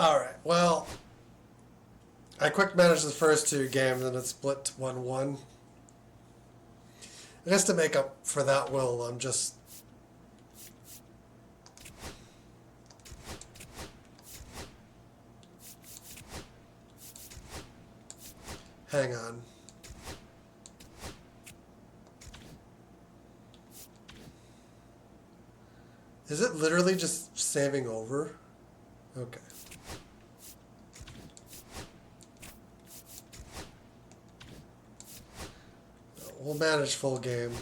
Alright, well, I quick managed the first two games and it split to 1-1. I guess to make up for that, I'm just... Hang on. Is it literally just saving over? Okay. We'll manage full game.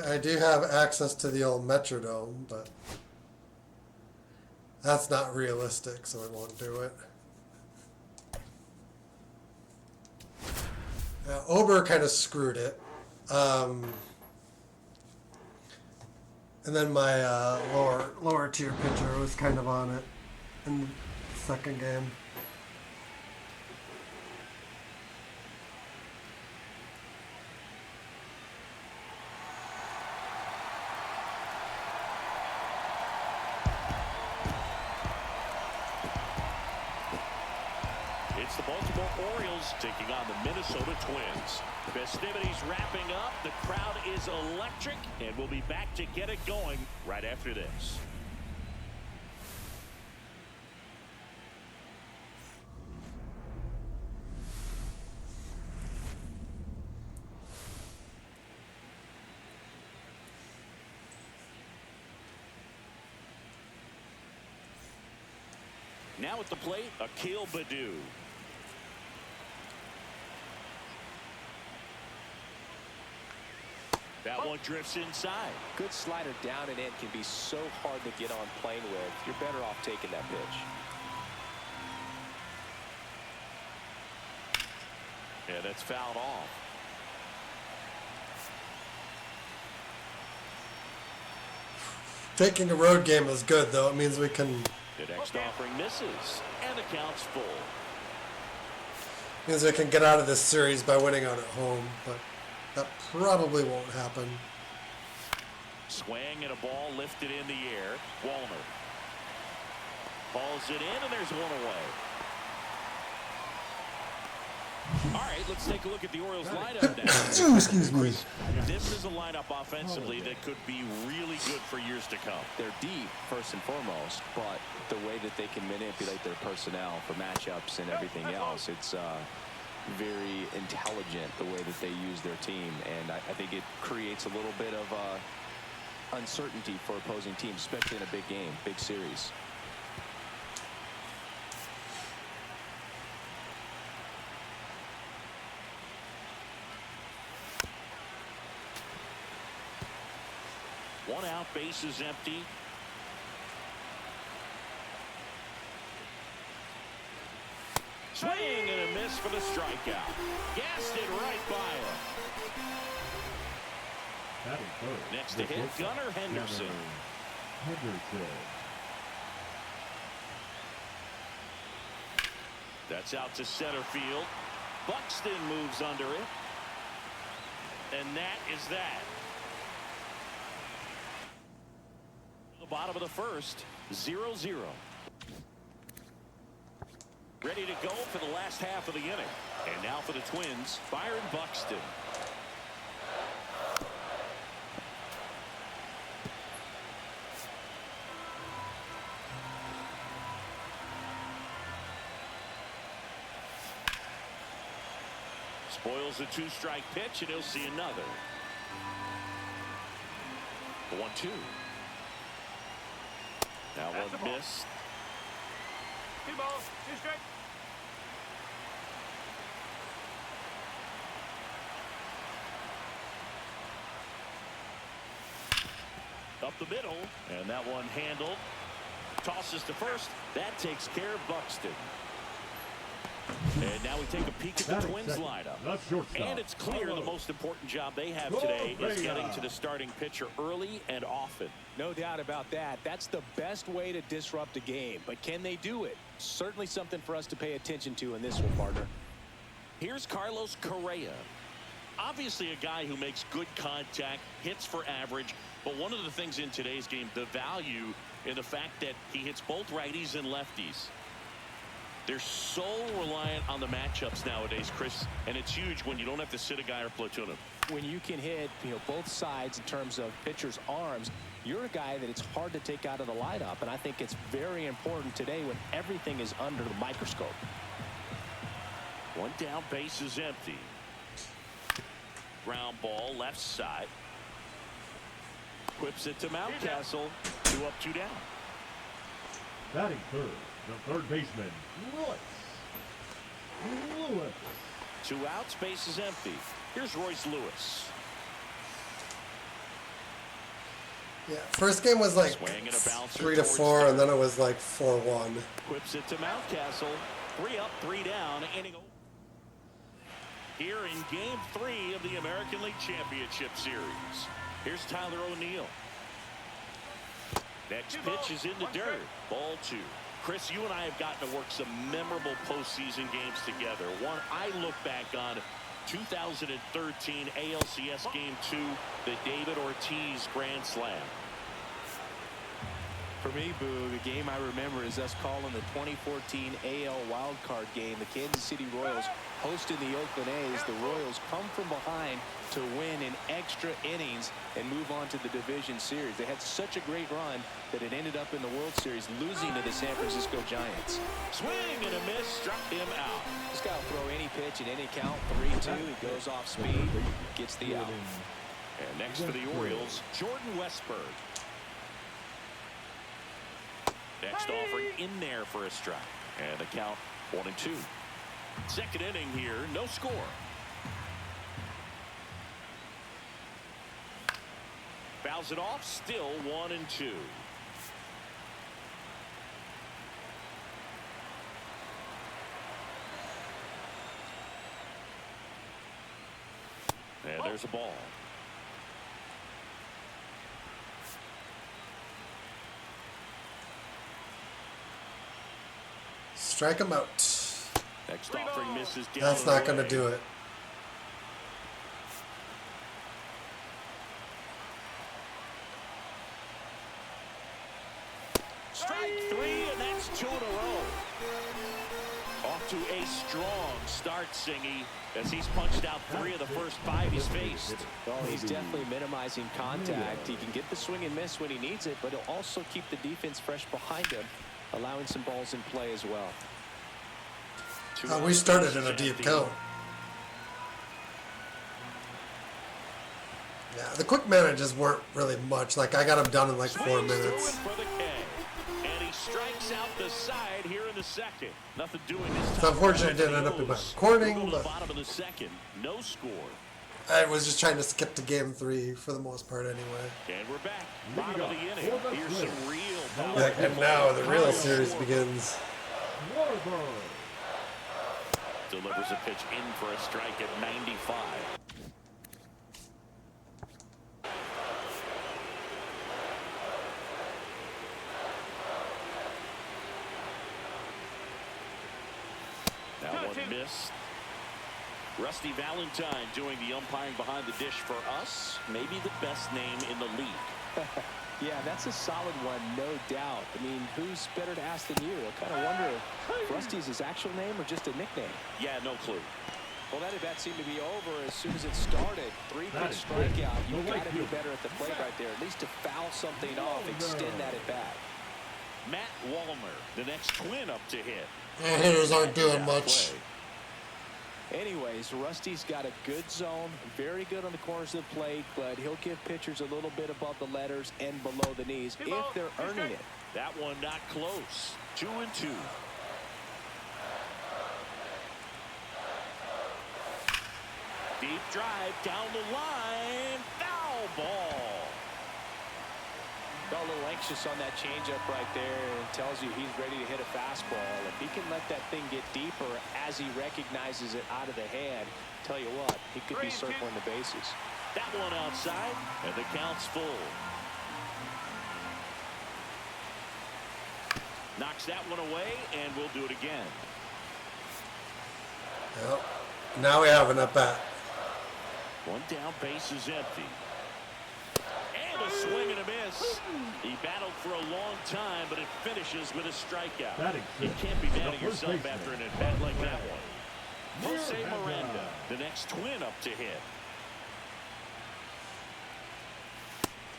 I do have access to the old Metrodome, but that's not realistic, so I won't do it. Ober kind of screwed it. And then my lower tier pitcher was kind of on it in the second game. It's the Baltimore Orioles taking on the Minnesota Twins. Festivities wrapping up. The crowd is electric, and we'll be back to get it going right after this. Now at the plate, Akil Baddoo. That one drifts inside. Good slider down and in can be so hard to get on plane with. You're better off taking that pitch. Yeah, that's fouled off. Taking a road game is good, though. It means we can... The next offering misses, and the count's full. Means we can get out of this series by winning out at home, but that probably won't happen. Swing and a ball lifted in the air. Walner hauls it in, and there's one away. All right, let's take a look at the Orioles lineup now. Excuse me. This is a lineup offensively that could be really good for years to come. They're deep, first and foremost, but the way that they can manipulate their personnel for matchups and everything else, it's very intelligent the way that they use their team, and I think it creates a little bit of uncertainty for opposing teams, especially in a big game, big series. One out, base is empty. Swing and a miss for the strikeout. Gassed it right by him. Next to hit, Gunnar Henderson. That's out to center field. Buxton moves under it. And that is that. The bottom of the first, 0-0. Ready to go for the last half of the inning. And now for the Twins, Byron Buxton. Spoils a two-strike pitch, and he'll see another. 1-2. That one missed. 2 balls, 2 strikes. Up the middle, and that one handled. Tosses to first. That takes care of Buxton. And now we take a peek at the Twins lineup. And it's clear the most important job they have today is getting to the starting pitcher early and often. No doubt about that. That's the best way to disrupt a game. But can they do it? Certainly something for us to pay attention to in this one, partner. Here's Carlos Correa. Obviously a guy who makes good contact, hits for average. But one of the things in today's game, the value in the fact that he hits both righties and lefties. They're so reliant on the matchups nowadays, Chris, and it's huge when you don't have to sit a guy or platoon him. When you can hit, both sides in terms of pitchers' arms, you're a guy that it's hard to take out of the lineup, and I think it's very important today when everything is under the microscope. One down, base is empty. Ground ball, left side. Whips it to Mountcastle. 2 up, 2 down. Batting third, the third baseman, Lewis. 2 outs, base is empty. Here's Royce Lewis. Yeah, first game was like Swing and a bouncer 3-4, and then it was like 4-1. Whips it to Mountcastle. 3 up, 3 down. Inning here in Game 3 of the American League Championship Series. Here's Tyler O'Neill. Next pitch is in the dirt. Ball 2. Chris, you and I have gotten to work some memorable postseason games together. One I look back on, 2013 ALCS Game 2, the David Ortiz Grand Slam. For me, Boo, the game I remember is us calling the 2014 AL wildcard game. The Kansas City Royals hosting the Oakland A's. The Royals come from behind to win in extra innings and move on to the division series. They had such a great run that it ended up in the World Series losing to the San Francisco Giants. Swing and a miss, struck him out. This guy will throw any pitch at any count. 3-2. He goes off speed, gets the out. And next for the Orioles, Jordan Westburg. Next offering in there for a strike. And the count 1-2. Second inning here, no score. Fouls it off, still 1-2. And there's a ball. Strike him out. Next offering misses down. That's not going to do it. Strike 3, and that's 2 in a row. Off to a strong start, Singy, as he's punched out 3 of the first 5 he's faced. Well, he's definitely minimizing contact. He can get the swing and miss when he needs it, but he'll also keep the defense fresh behind him, allowing some balls in play as well. We started in a deep count. Yeah, the quick manages weren't really much. Like, I got them done in like 4 minutes. For the K. And he strikes out the side here in the second. Nothing doing this time. It's unfortunate it didn't end up in my recording, but bottom of the second, no score. I was just trying to skip to game 3 for the most part anyway. And we're back. Bottom of the inning. Here's some real power. Yeah, and now the real series begins. Delivers a pitch in for a strike at 95. That one missed. Rusty Valentine doing the umpiring behind the dish for us. Maybe the best name in the league. Yeah, that's a solid one, no doubt. I mean, who's better to ask than you? I kind of wonder if Rusty's his actual name or just a nickname. Yeah, no clue. Well, that at-bat seemed to be over as soon as it started. 3-pitch strikeout. You've got to be better at the plate right there, at least to foul something off, extend that at-bat. Matt Wallner, the next Twin up to hit. Hitters aren't doing much. Anyways, Rusty's got a good zone, very good on the corners of the plate, but he'll give pitchers a little bit above the letters and below the knees if they're earning it. That one not close. 2-2. Deep drive down the line. Foul ball. Got a little anxious on that changeup right there, and tells you he's ready to hit a fastball. If he can let that thing get deeper as he recognizes it out of the hand, tell you what, he could be circling the bases. That one outside, and the count's full. Knocks that one away, and we'll do it again. Yep. Now we have an at-bat. One down, base is empty. And a swing and a miss. He battled for a long time, but it finishes with a strikeout. You can't be mad at yourself after an at-bat like that one. Jose Miranda, the next twin up to hit.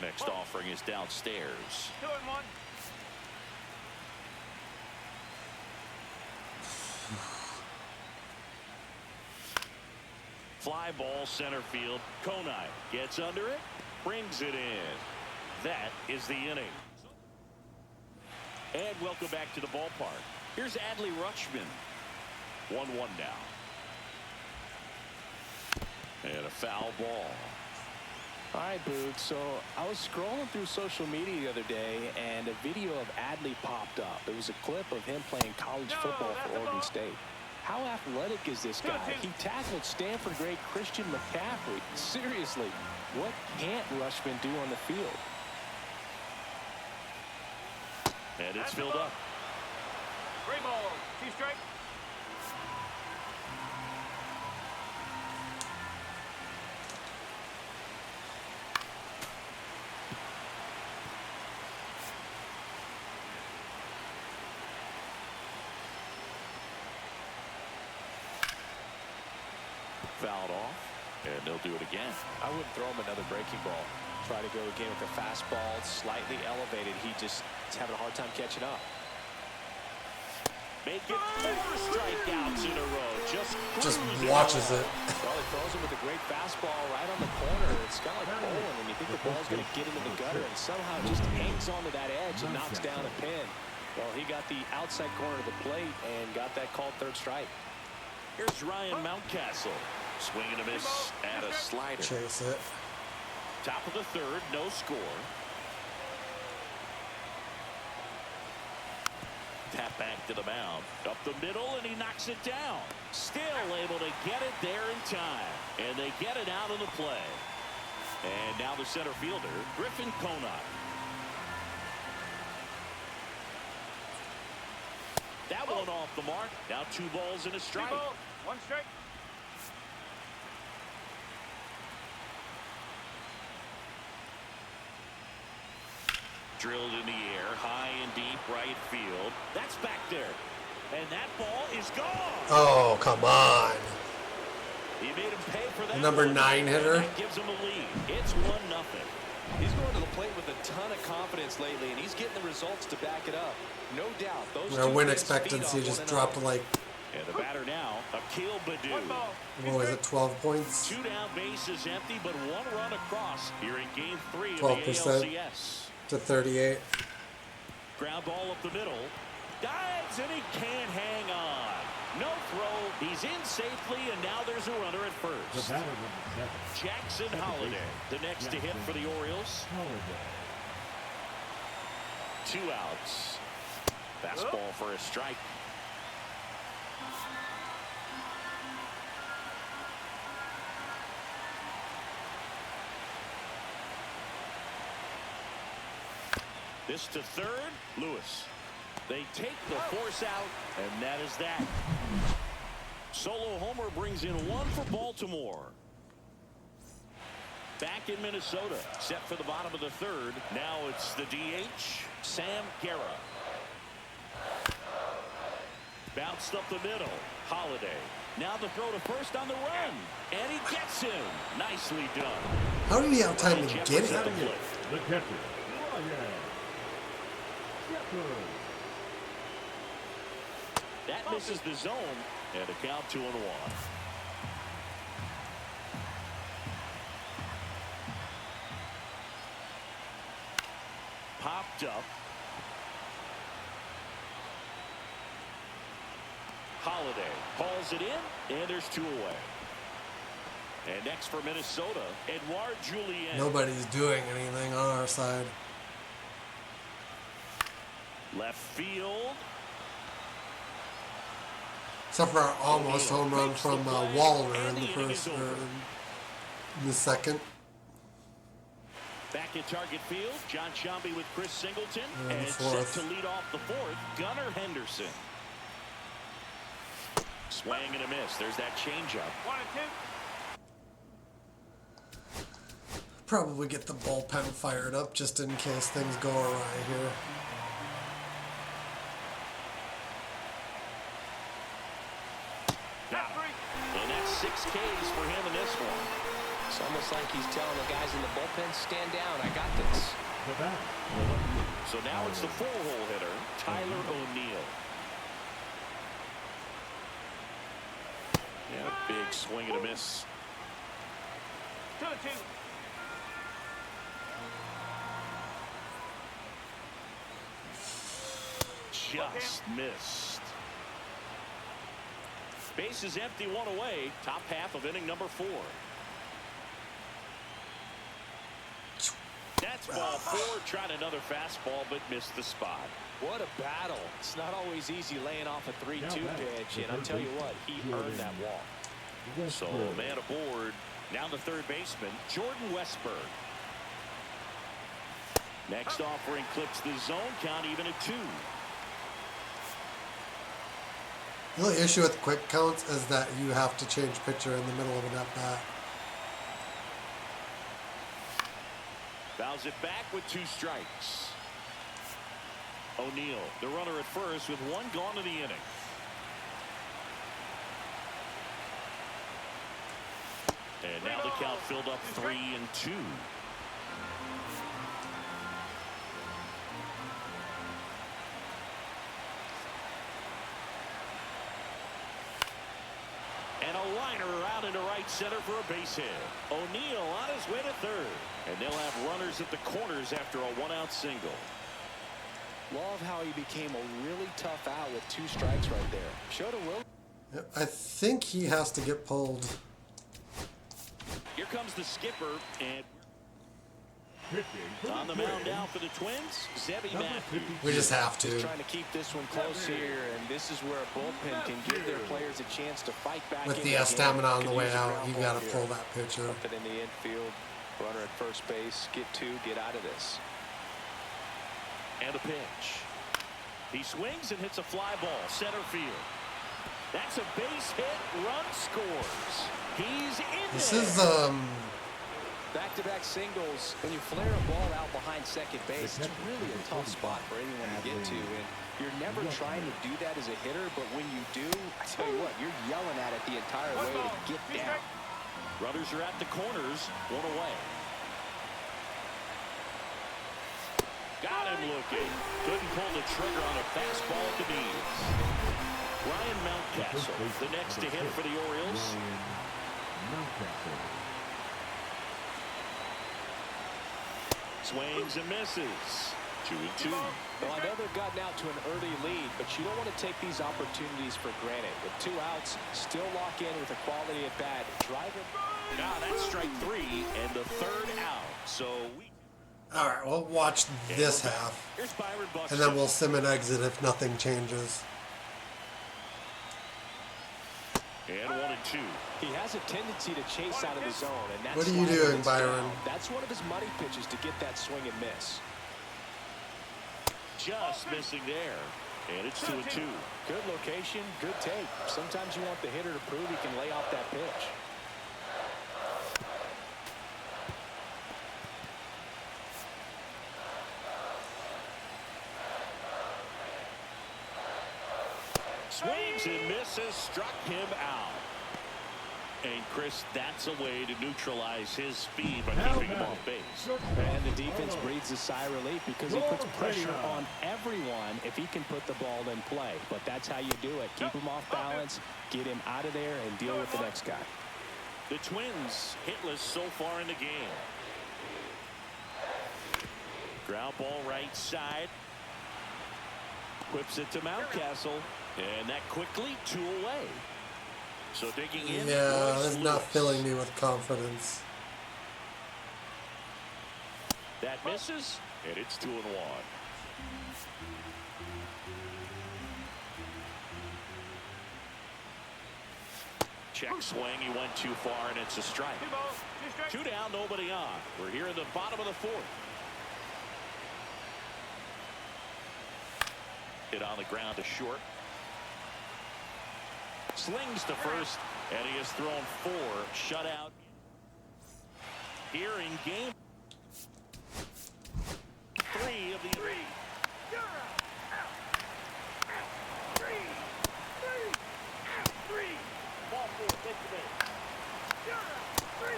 Next offering is downstairs. 2-1. Fly ball center field. Konai gets under it, brings it in. That is the inning. And welcome back to the ballpark. Here's Adley Rutschman. 1-1 now. And a foul ball. All right, Boog, so I was scrolling through social media the other day, and a video of Adley popped up. It was a clip of him playing college football for Oregon State. How athletic is this guy? He tackled Stanford great Christian McCaffrey. Seriously, what can't Rutschman do on the field? And it's filled up. 3 balls, 2 strikes. Fouled off, and they'll do it again. I wouldn't throw him another breaking ball. Try to go again with a fastball, slightly elevated. He just is having a hard time catching up. Make it 4 strikeouts in a row. Just watches it. Well, he throws him with a great fastball right on the corner. It's kind of like bowling when you think the ball's going to get into the gutter, and somehow just hangs onto that edge and knocks down a pin. Well, he got the outside corner of the plate and got that called third strike. Here's Ryan Mountcastle. Swing and a miss at a slider. Chase it. Top of the third, no score. Tap back to the mound. Up the middle, and he knocks it down. Still able to get it there in time. And they get it out of the play. And now the center fielder, Griffin Konai. That one off the mark. Now 2 balls and a 2 strike. balls, 1 strike. Drilled in the air, high and deep right field. That's back there. And that ball is gone. Oh, come on. He made him pay for that. Number 9 hitter. That gives him a lead. It's 1-0. He's going to the plate with a ton of confidence lately, and he's getting the results to back it up. No doubt. Those Their two win guys feed expectancy off just one dropped to another. like, And the batter now, Akil Baddoo. 1 ball, 2 what was strikes. it, 12 points? 2 down, bases empty, but 1 run across here in Game 3 of the 12% ALCS. to 38. Ground ball up the middle. Dives, and he can't hang on. No throw. He's in safely, and now there's a runner at The first. batter number 7. Jackson Holiday, the next to hit for the Orioles. Holiday. 2 outs. Fastball for a strike. This to third, Lewis. They take the force out, and that is that. Solo homer brings in 1 for Baltimore. Back in Minnesota, set for the bottom of the third. Now it's the DH, Sam Guerra. Bounced up the middle, Holiday. Now the throw to first on the run, and he gets him. Nicely done. How did he have time to get Jefferson it? to plate. The catcher. Ryan Shepard. That misses the zone, and a count 2-1. Popped up. Holiday hauls it in, and there's 2 away. And next for Minnesota, Edouard Julien. Nobody's doing anything on our side. Left field. Except for our almost home run from Wallner in the first, or in the second. Back at target field, John Shambi with Chris Singleton, And set fourth. to lead off the fourth, Gunnar Henderson. Swing and a miss. There's that changeup. 1-2. Probably get the bullpen fired up just in case things go awry here. Got him. And that's 6 Ks for him in this one. It's almost like he's telling the guys in the bullpen, stand down, I got this. The bat. So now it's the 4-hole hitter, Tyler O'Neill. Yeah, big swing and a miss. 2-2. Just missed. Base is empty, 1 away. Top half of inning number 4. That's ball 4. Tried another fastball, but missed the spot. What a battle. It's not always easy laying off a 3-2 pitch, and I'll tell you what, he earned that walk. So, man aboard. Now the third baseman, Jordan Westberg. Next offering clips the zone count even at 2. The only issue with quick counts is that you have to change pitcher in the middle of an at-bat. Fouls it back with 2 strikes. O'Neill, the runner at first with 1 gone in the inning. And now the count filled up 3-2. And a liner out into right center for a base hit. O'Neill on his way to third. And they'll have runners at the corners after a 1-out single. Love how he became a really tough out with 2 strikes right there. Showed a will. Yep, I think he has to get pulled. Here comes the skipper, and Pitching. on the mound now for the Twins, Zebby Matthews. We just have Just to. trying to keep this one close here, and this is where a bullpen can give their players a chance to fight back. With in the game. stamina on the Could way use a out, ground you ball got to here. pull that pitcher. Something in the infield, runner at first base, get 2, get out of this. And a pitch. He swings and hits a fly ball, center field. That's a base hit, run scores. He's in This there. is Back-to-back singles. When you flare a ball out behind second base, it's really a tough spot for anyone to get to. And you're never trying to do that as a hitter, but when you do, I tell you what, you're yelling at it the entire way to get down. Runners are at the corners, 1 away. Got him looking. Couldn't pull the trigger on a fastball at the knees. Ryan Mountcastle, the next to hit for the Orioles. Swings and misses. 2-2. Well, I know they've gotten out to an early lead, but you don't want to take these opportunities for granted. With 2 outs, still lock in with a quality at bat. Driver. Now that's strike 3 and the 3rd out. So all right. We'll watch this half, here's Byron Buxton. and then we'll sim and exit if nothing changes. And 1-2. He has a tendency to chase out of the zone, and that's What are you why doing, it's Byron? down. That's one of his money pitches to get that swing and miss. Just missing there. And it's 2-2. Good location, good take. Sometimes you want the hitter to prove he can lay off that pitch. Swings and misses, struck him out. And Chris, that's a way to neutralize his speed by keeping him off base. And the defense breathes a sigh of relief because he puts pressure on everyone if he can put the ball in play. But that's how you do it. Keep him off balance, get him out of there, and deal with the next guy. The Twins hitless so far in the game. Ground ball right side. Whips it to Mountcastle. And that quickly 2 away. So digging in. Yeah, that's not filling me with confidence. That misses, and it's 2-1. Check swing. He went too far, and it's a strike. 2 balls, 2 strikes. 2 down, nobody on. We're here in the bottom of the 4th. Hit on the ground to short. Slings to first, and he has thrown 4 shutout here in game 3 of the 3. You're out. Out. 3. 3. Ball 4. Take the base. You're out. 3.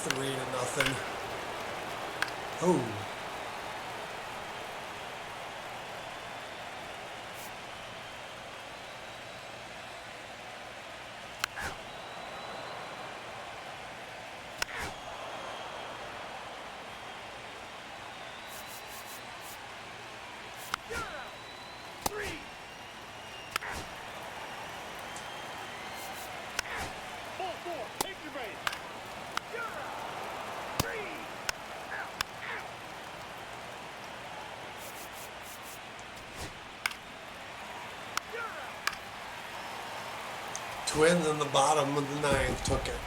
3-0. Oh. You're out. 3. Ball 4. Take your base. You're out. 3. You're out. Twins in the bottom of the 9th took it.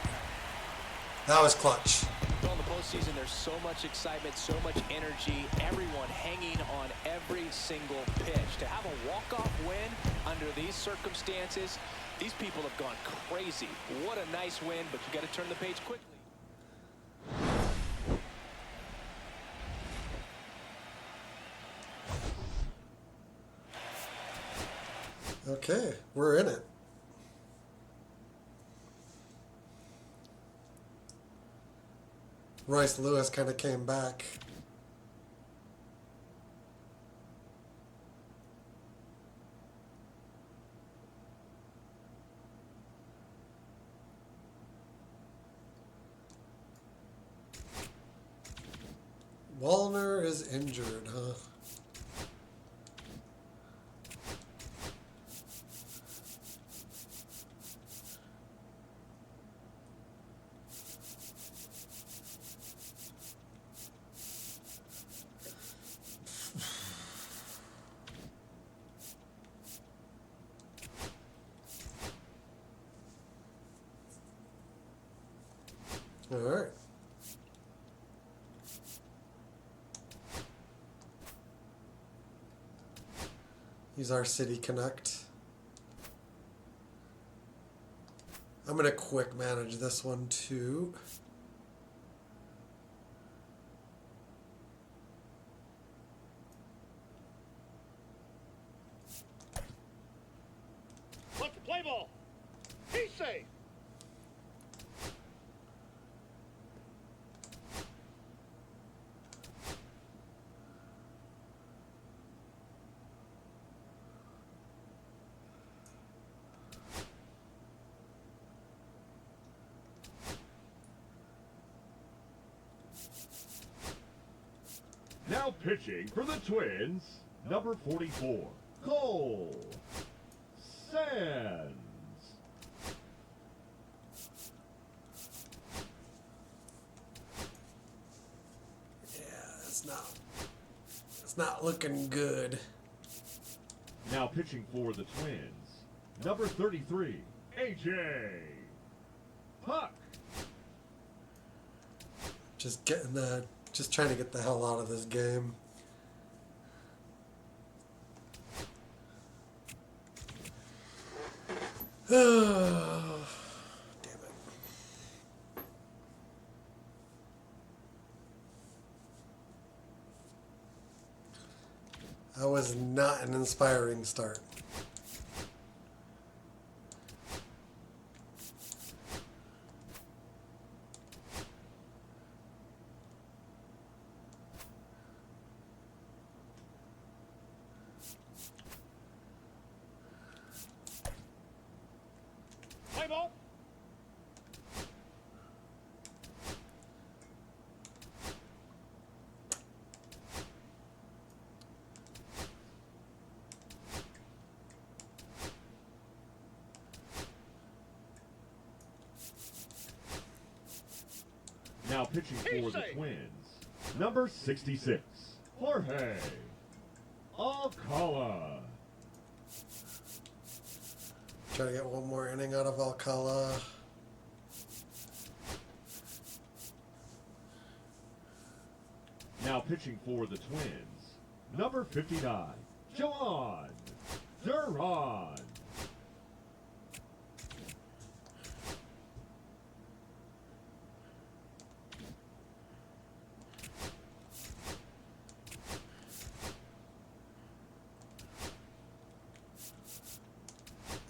That was clutch. Well, in the postseason, there's so much excitement, so much energy, everyone hanging on every single pitch. To have a walk-off win under these circumstances, these people have gone crazy. What a nice win, but you got to turn the page quickly. Okay, we're in it. Royce Lewis kind of came back. Wallner is injured, huh? All right. He's our City Connect. I'm going to quick manage this one too. Let's play ball. He's safe. Now pitching for the Twins, number 44, Cole Sands. Yeah, it's not looking good. Now pitching for the Twins, number 33, AJ Puck. Just trying to get the hell out of this game. Damn it. That was not an inspiring start. Play ball. Now pitching for the Twins, number 66, Jorge Alcala. Try to get one more inning out of Alcala. Now pitching for the Twins, number 59, John Duran.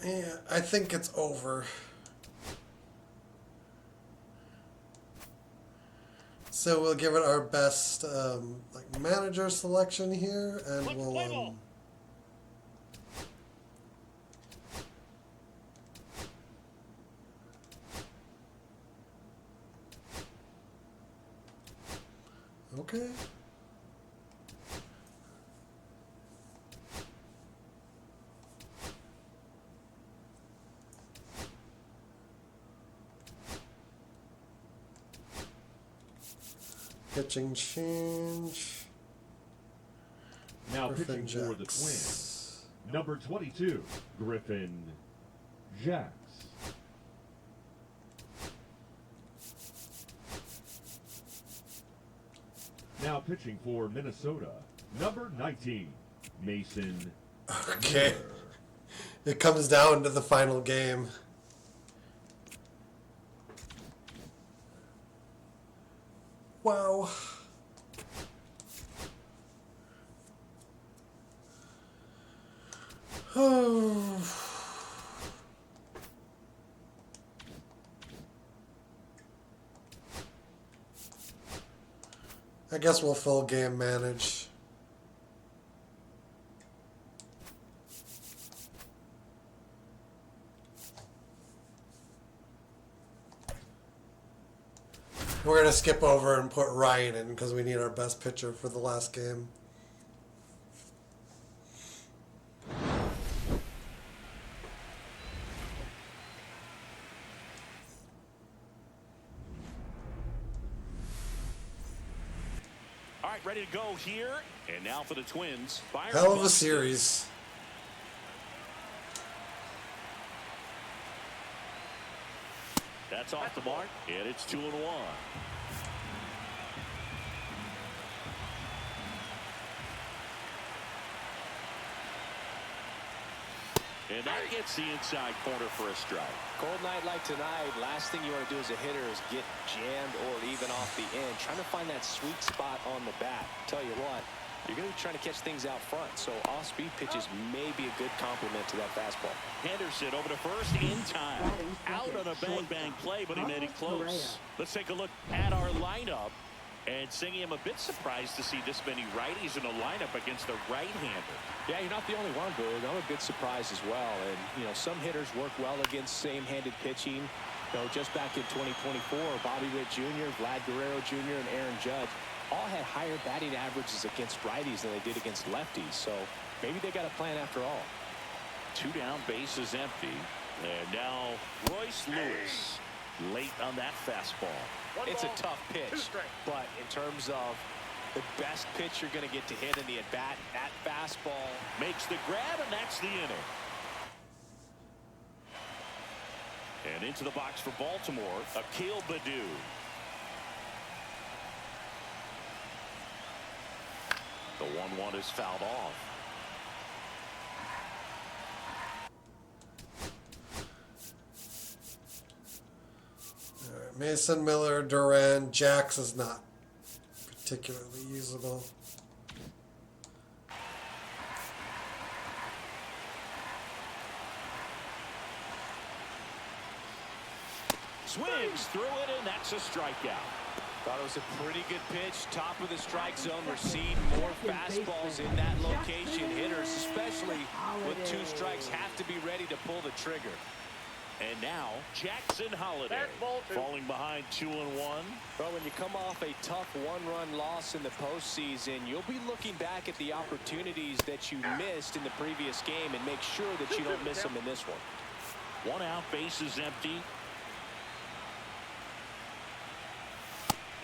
Yeah, I think it's over. So we'll give it our best like manager selection here, and Let's we'll play ball. okay. Pitching change. Now Griffin pitching for the Jacks. Twins, number 22, Griffin Jacks. Now pitching for Minnesota, number 19, Mason Okay. Miller. It comes down to the final game. Wow. I guess we'll full game manage. We're going to skip over and put Ryan in because we need our best pitcher for the last game. All right, ready to go here. And now for the Twins. Byron Hell of a Buxton. series. That's off the mark, and it's 2-1. And that gets the inside corner for a strike. Cold night like tonight, last thing you want to do as a hitter is get jammed or even off the end. Trying to find that sweet spot on the bat. Tell you what, you're going to be trying to catch things out front, so off-speed pitches may be a good complement to that fastball. Henderson over to first in time. Out on a bang-bang play, but he made it close. Let's take a look at our lineup. And Singy, I'm a bit surprised to see this many righties in a lineup against a right-hander. Yeah, you're not the only one, Boog. I'm a bit surprised as well. And, you know, some hitters work well against same-handed pitching. You know, just back in 2024, Bobby Witt Jr., Vlad Guerrero Jr., and Aaron Judge all had higher batting averages against righties than they did against lefties. So maybe they got a plan after all. 2 down, bases empty. And now Royce Lewis late on that fastball. It's a tough pitch, but in terms of the best pitch you're going to get to hit in the at-bat, that fastball Makes the grab, and that's the inning. And into the box for Baltimore, Akil Baddoo. The 1-1 is fouled off. All right, Mason, Miller, Duran, Jacks is not particularly usable. Swings through it, and that's a strikeout. thought it was a pretty good pitch. Top of the strike zone. We're seeing more fastballs in that location. Hitters, especially with 2 strikes, have to be ready to pull the trigger. And now Jackson Holiday That's ball 2. falling behind 2-1. Well, when you come off a tough 1-run loss in the postseason, you'll be looking back at the opportunities that you missed in the previous game and make sure that you don't miss them in this one. 1 out, bases empty.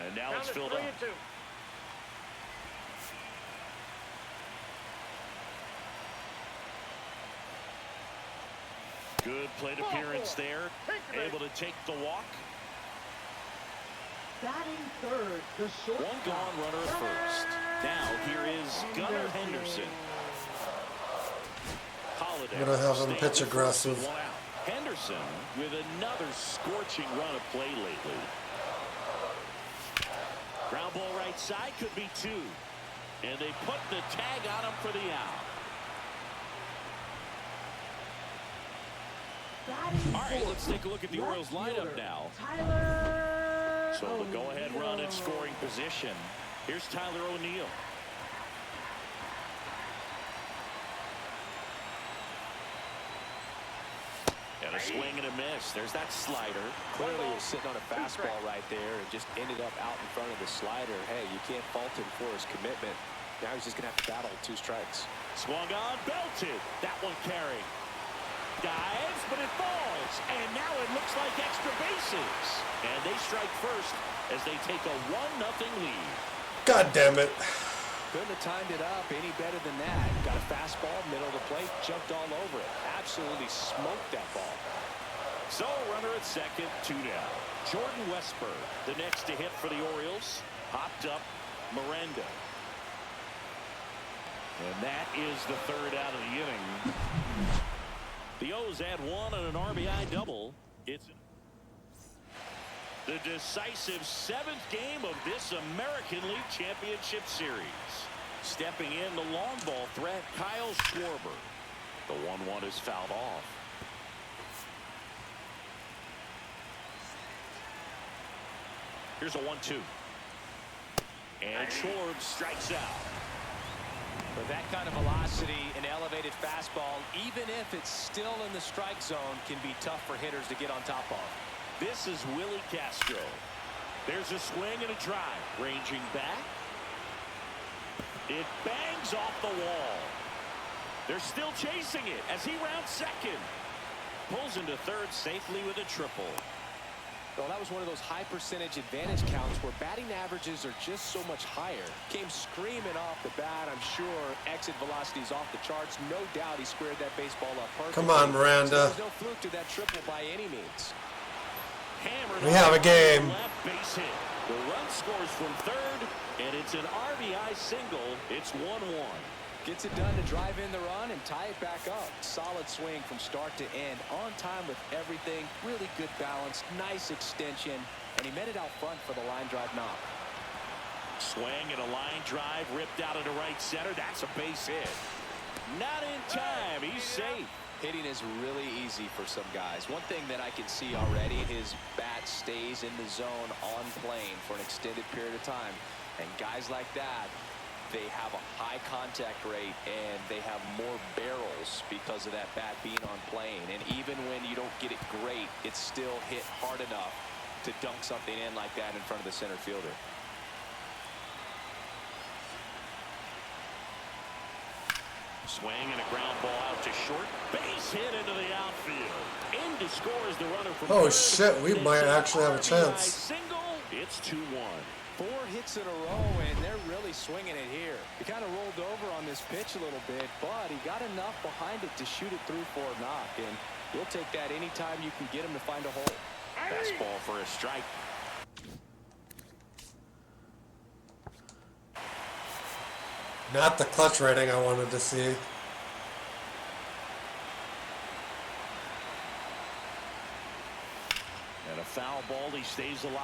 And now it's filled up. 3-2. Good plate appearance there. Able to take the walk. Batting third, the short. One gone, runner at first. Now here is Gunnar Henderson. Holiday. I'm gonna have him pitch aggressive. Henderson with another scorching run of play lately. Ground ball right side, could be two. And they put the tag on him for the out. All right, let's take a look at the Orioles lineup now. So the go-ahead run in scoring position. Here's Tyler O'Neill. And a swing and a miss. There's that slider. Clearly was sitting on a fastball right there and just ended up out in front of the slider. Hey, you can't fault him for his commitment. Now he's just going to have to battle 2 strikes. Swung on, belted. That one carrying. Dives, but it falls. And now it looks like extra bases. And they strike first as they take a 1-0 lead. God damn it. Couldn't have timed it up any better than that. Got a fastball, middle of the plate, jumped all over it. Absolutely smoked that ball. So runner at second, 2 down. Jordan Westburg, the next to hit for the Orioles. Popped up Miranda. And that is the 3rd out of the inning. The O's add 1 on an RBI double. It's the decisive 7th game of this American League Championship Series. Stepping in the long ball threat, Kyle Schwarber. The 1-1 is fouled off. Here's a 1-2. And Schwarber strikes out. With that kind of velocity, an elevated fastball, even if it's still in the strike zone, can be tough for hitters to get on top of. This is Willie Castro. There's a swing and a drive. Ranging back. It bangs off the wall. They're still chasing it as he rounds second. Pulls into third safely with a triple. Well, that was one of those high percentage advantage counts where batting averages are just so much higher. Came screaming off the bat. I'm sure exit velocity is off the charts. No doubt he squared that baseball up perfectly. Come on, Miranda. So there's no fluke to that triple by any means. Hammered. We have a game. Left base hit. The run scores from third, and it's an RBI single. It's 1-1. Gets it done to drive in the run and tie it back up. Solid swing from start to end. On time with everything. Really good balance. Nice extension. And he met it out front for the line drive knock. Swing and a line drive ripped out into right center. That's a base hit. Not in time. He's safe. Hitting is really easy for some guys. One thing that I can see already, his bat stays in the zone on plane for an extended period of time. And guys like that, they have a high contact rate and they have more barrels because of that bat being on plane. And even when you don't get it great, it's still hit hard enough to dunk something in like that in front of the center fielder. Swing and a ground ball out to short. Base hit into the outfield. In to score is the runner from Oh third. shit, we might actually have a chance. Single. It's 2-1. 4 hits in a row, and they're really swinging it here. He kind of rolled over on this pitch a little bit, but he got enough behind it to shoot it through for a knock, and you'll take that anytime you can get him to find a hole. Fastball for a strike. Not the clutch rating I wanted to see. And a foul ball. He stays alive.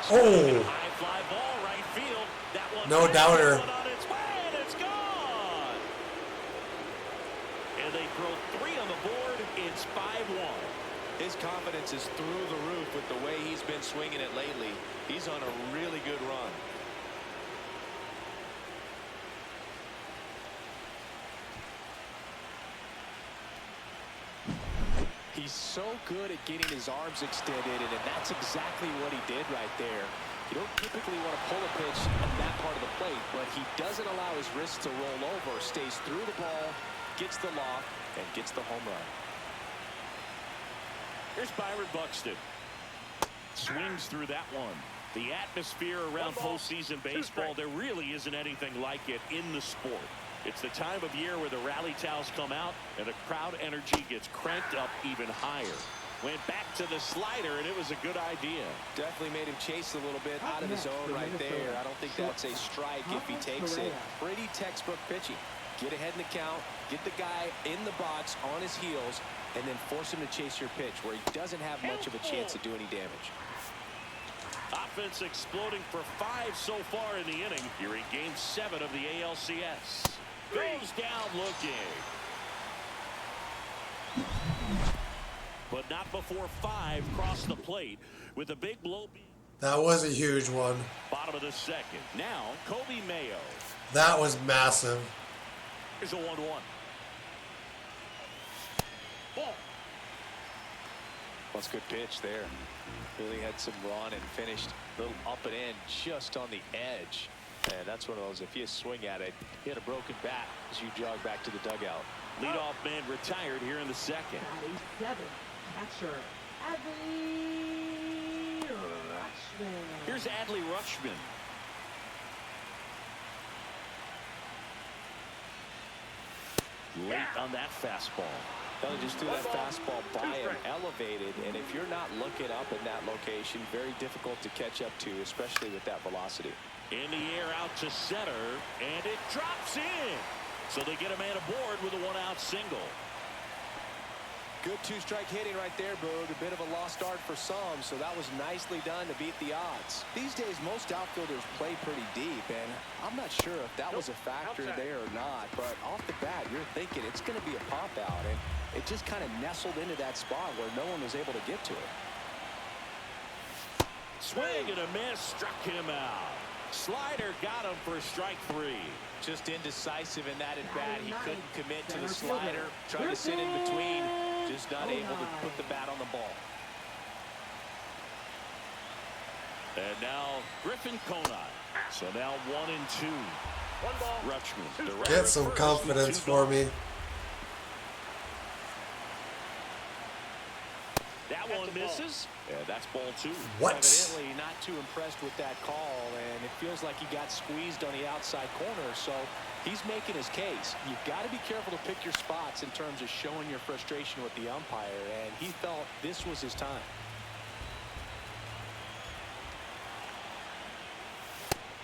Oh, High fly ball right field. That one no doubter. on its way, and it's gone. And they throw 3 on the board. It's 5-1. His confidence is through the roof with the way he's been swinging it lately. He's on a really good run. He's so good at getting his arms extended, and that's exactly what he did right there. You don't typically want to pull a pitch at that part of the plate, but he doesn't allow his wrist to roll over, stays through the ball, gets the lock, and gets the home run. Here's Byron Buxton. Swings through that one. The atmosphere around postseason baseball, there really isn't anything like it in the sport. It's the time of year where the rally towels come out and the crowd energy gets cranked up even higher. Went back to the slider, and it was a good idea. Definitely made him chase a little bit out of his own right there. I don't think that's a strike if he takes it. Pretty textbook pitching. Get ahead in the count, get the guy in the box on his heels, and then force him to chase your pitch where he doesn't have much of a chance to do any damage. Offense exploding for 5 so far in the inning. Here in Game 7 of the ALCS. Goes down looking. But not before 5 cross the plate with a big blow. That was a huge one. Bottom of the second. Now, Kobe Mayo. That was massive. Here's a 1-1. Ball. That's a good pitch there. Really had some run and finished a little up and in just on the edge. And that's one of those, if you swing at it, hit a broken bat as you jog back to the dugout. Leadoff man retired here in the second. Batting 7, catcher Adley Rutschman. Here's Adley Rutschman. Late on that fastball. They'll just threw that fastball by him, elevated, and if you're not looking up in that location, very difficult to catch up to, especially with that velocity. In the air out to center, and it drops in. So they get a man aboard with a 1-out single. Good 2-strike hitting right there, Boog. A bit of a lost art for some, so that was nicely done to beat the odds. These days, most outfielders play pretty deep, and I'm not sure if that was a factor there or not, but off the bat, you're thinking it's going to be a pop-out, and it just kind of nestled into that spot where no one was able to get to it. Swing and a miss, struck him out. Slider got him for strike 3. Just indecisive in that at bat. He couldn't commit to the slider. Tried to sit in between. Just not able to put the bat on the ball. And now Griffin Conine. So now 1-2. 1 ball. Rutschman. Get some confidence for me. That one misses. Yeah, that's ball 2. What? Evidently not too impressed with that call, and it feels like he got squeezed on the outside corner, so he's making his case. You've got to be careful to pick your spots in terms of showing your frustration with the umpire, and he felt this was his time.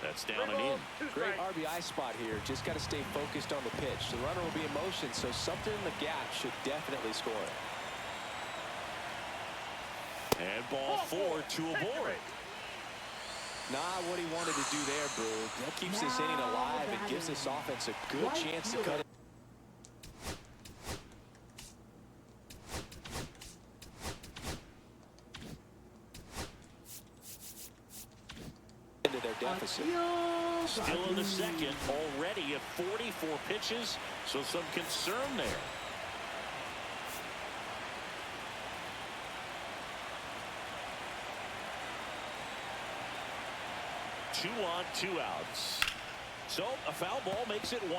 That's down and in. Great RBI spot here. Just got to stay focused on the pitch. The runner will be in motion, so something in the gap should definitely score. And ball 4 to aboard. Not what he wanted to do there, Boog. That keeps this inning alive and gives this offense a good chance to cut it. Into their deficit. Still in the second, already at 44 pitches, so some concern there. Two on, 2 outs. So a foul ball makes it 1-2.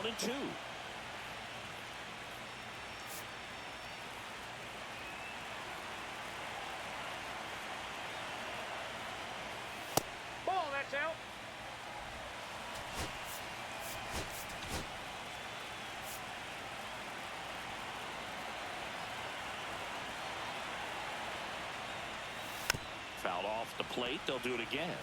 Ball, that's out. Fouled off the plate. They'll do it again.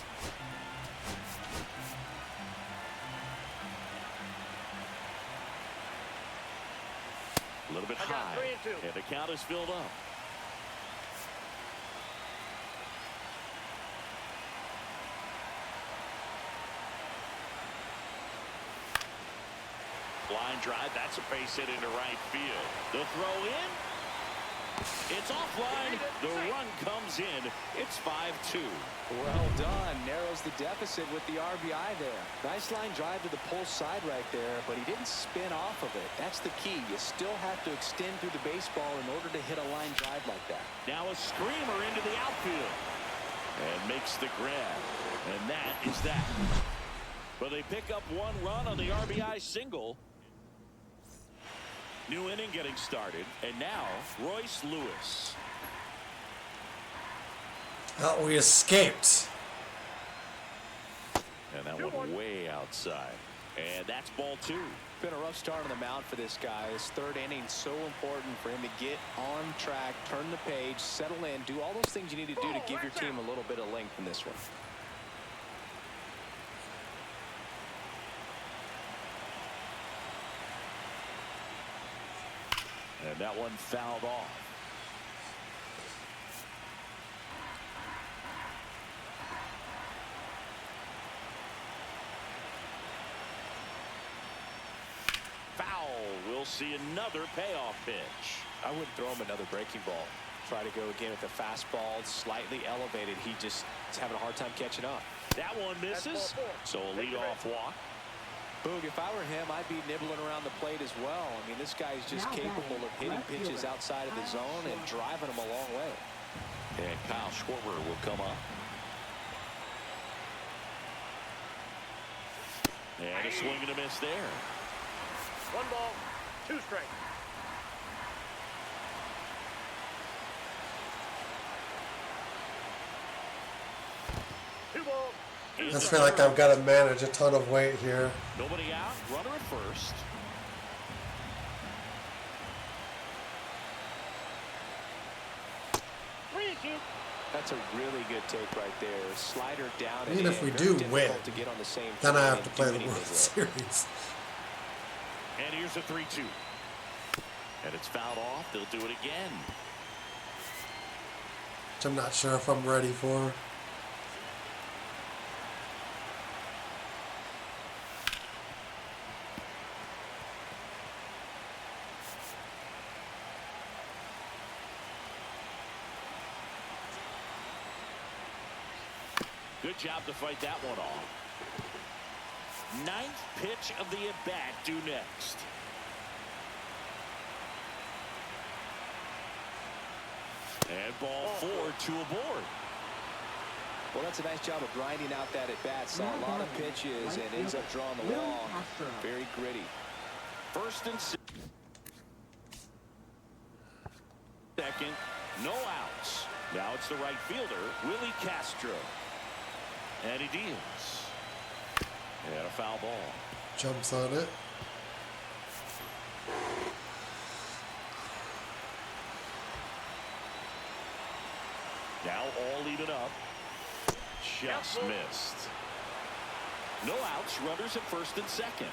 A little bit high, 3 and 2. and the count is filled up. Line drive, that's a base hit into right field. The throw in. It's offline. The run comes in. It's 5-2. Well done. Narrows the deficit with the RBI there. Nice line drive to the pull side right there, but he didn't spin off of it. That's the key. You still have to extend through the baseball in order to hit a line drive like that. Now a screamer into the outfield. And makes the grab. And that is that. But they pick up 1 run on the RBI single. New inning getting started. And now Royce Lewis. Oh, we escaped. And that one way outside. And that's ball 2. Been a rough start on the mound for this guy. His third inning so important for him to get on track, turn the page, settle in, do all those things you need to do to give your team a little bit of length in this one. And that one fouled off. Foul. We'll see another payoff pitch. I wouldn't throw him another breaking ball. Try to go again with the fastball, slightly elevated. He just is having a hard time catching up. That one misses. So a leadoff walk. Boog, if I were him, I'd be nibbling around the plate as well. I mean, this guy is just capable of hitting pitches outside of the zone and driving them a long way. And Kyle Schwarber will come up. And a swing and a miss there. 1 ball, 2 strikes. I just feel like I've got to manage a ton of weight here. Nobody out. Runner at first. That's a really good take right there. Slider down. Even if we do win, then I have to play the World Series. And here's a 3-2. And it's fouled off. They'll do it again. Which I'm not sure if I'm ready for. Good job to fight that one off. 9th pitch of the at-bat due next. And ball 4, 2 aboard. Well, that's a nice job of grinding out that at-bat. Saw a lot of pitches and ends up drawing the wall. Very gritty. First and second, no outs. Now it's the right fielder, Willie Castro. And he deals. And a foul ball. Jumps on it. Now all even up. Just missed. No outs. Runners at first and second.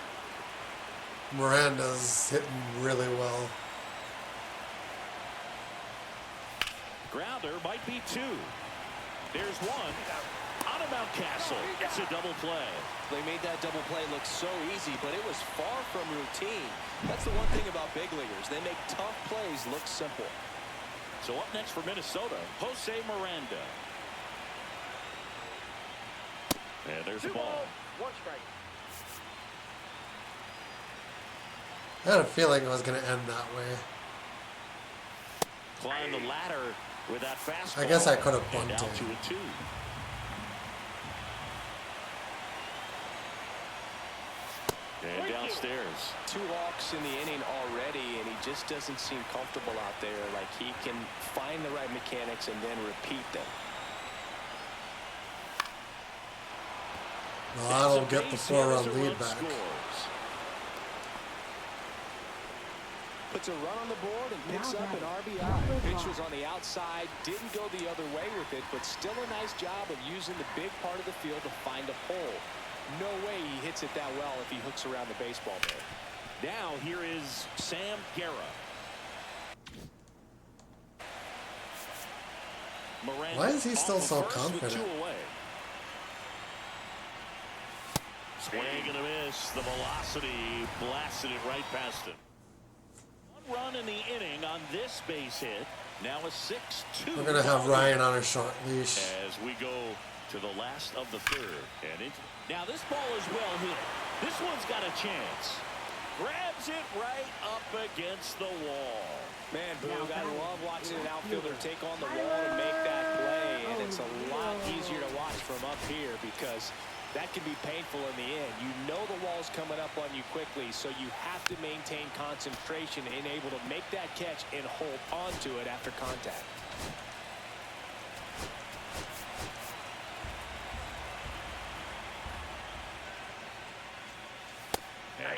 Miranda's hitting really well. Grounder might be 2. There's 1. On a Mountcastle. It's a double play. They made that double play look so easy, but it was far from routine. That's the one thing about big leaguers. They make tough plays look simple. So up next for Minnesota, Jose Miranda. And there's the ball. 1 strike. I had a feeling it was going to end that way. Climb the ladder with that fastball. I guess I could have And bunted. down to a 2. And downstairs. 2 walks in the inning already, and he just doesn't seem comfortable out there. Like he can find the right mechanics and then repeat them. Well, I don't get the 4-run lead back. Puts a run on the board and picks up an RBI. Pitch was on the outside, didn't go the other way with it, but still a nice job of using the big part of the field to find a hole. No way he hits it that well if he hooks around the baseball there. Now here is Sam Guerra. Miranda Why is he still off so the first with confident? 2 away. Swing and a miss. The velocity blasted it right past him. 1 run in the inning on this base hit. Now a 6-2. We're going to have Ryan on a short leash. As we go to the last of the 3rd. And now this ball is well hit. This one's got a chance. Grabs it right up against the wall. Man, Boog, I love watching an outfielder take on the wall and make that play. And it's a lot easier to watch from up here because that can be painful in the end. You know the wall's coming up on you quickly, so you have to maintain concentration and able to make that catch and hold onto it after contact.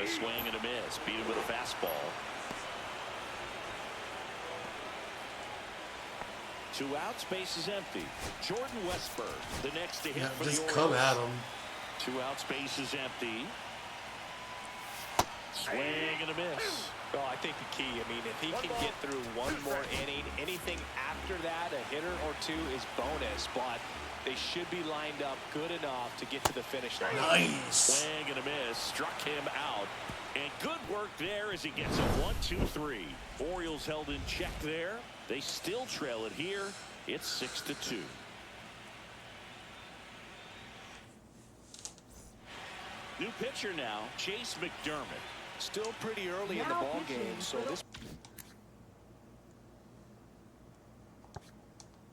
A swing and a miss. Beat him with a fastball. 2 outs, base is empty. Jordan Westburg, the next to hit for the Just Orioles. come at him. 2 outs, base is empty. Swing and a miss. Well, I think the key, I mean, if he can get through one more inning, anything after that, a hitter or two is bonus, but they should be lined up good enough to get to the finish line. Nice. Swing and a miss. Struck him out. And good work there as he gets a 1-2-3. Orioles held in check there. They still trail it here. It's 6-2. New pitcher now, Chase McDermott. Still pretty early in the Now ball pitching game, so for the this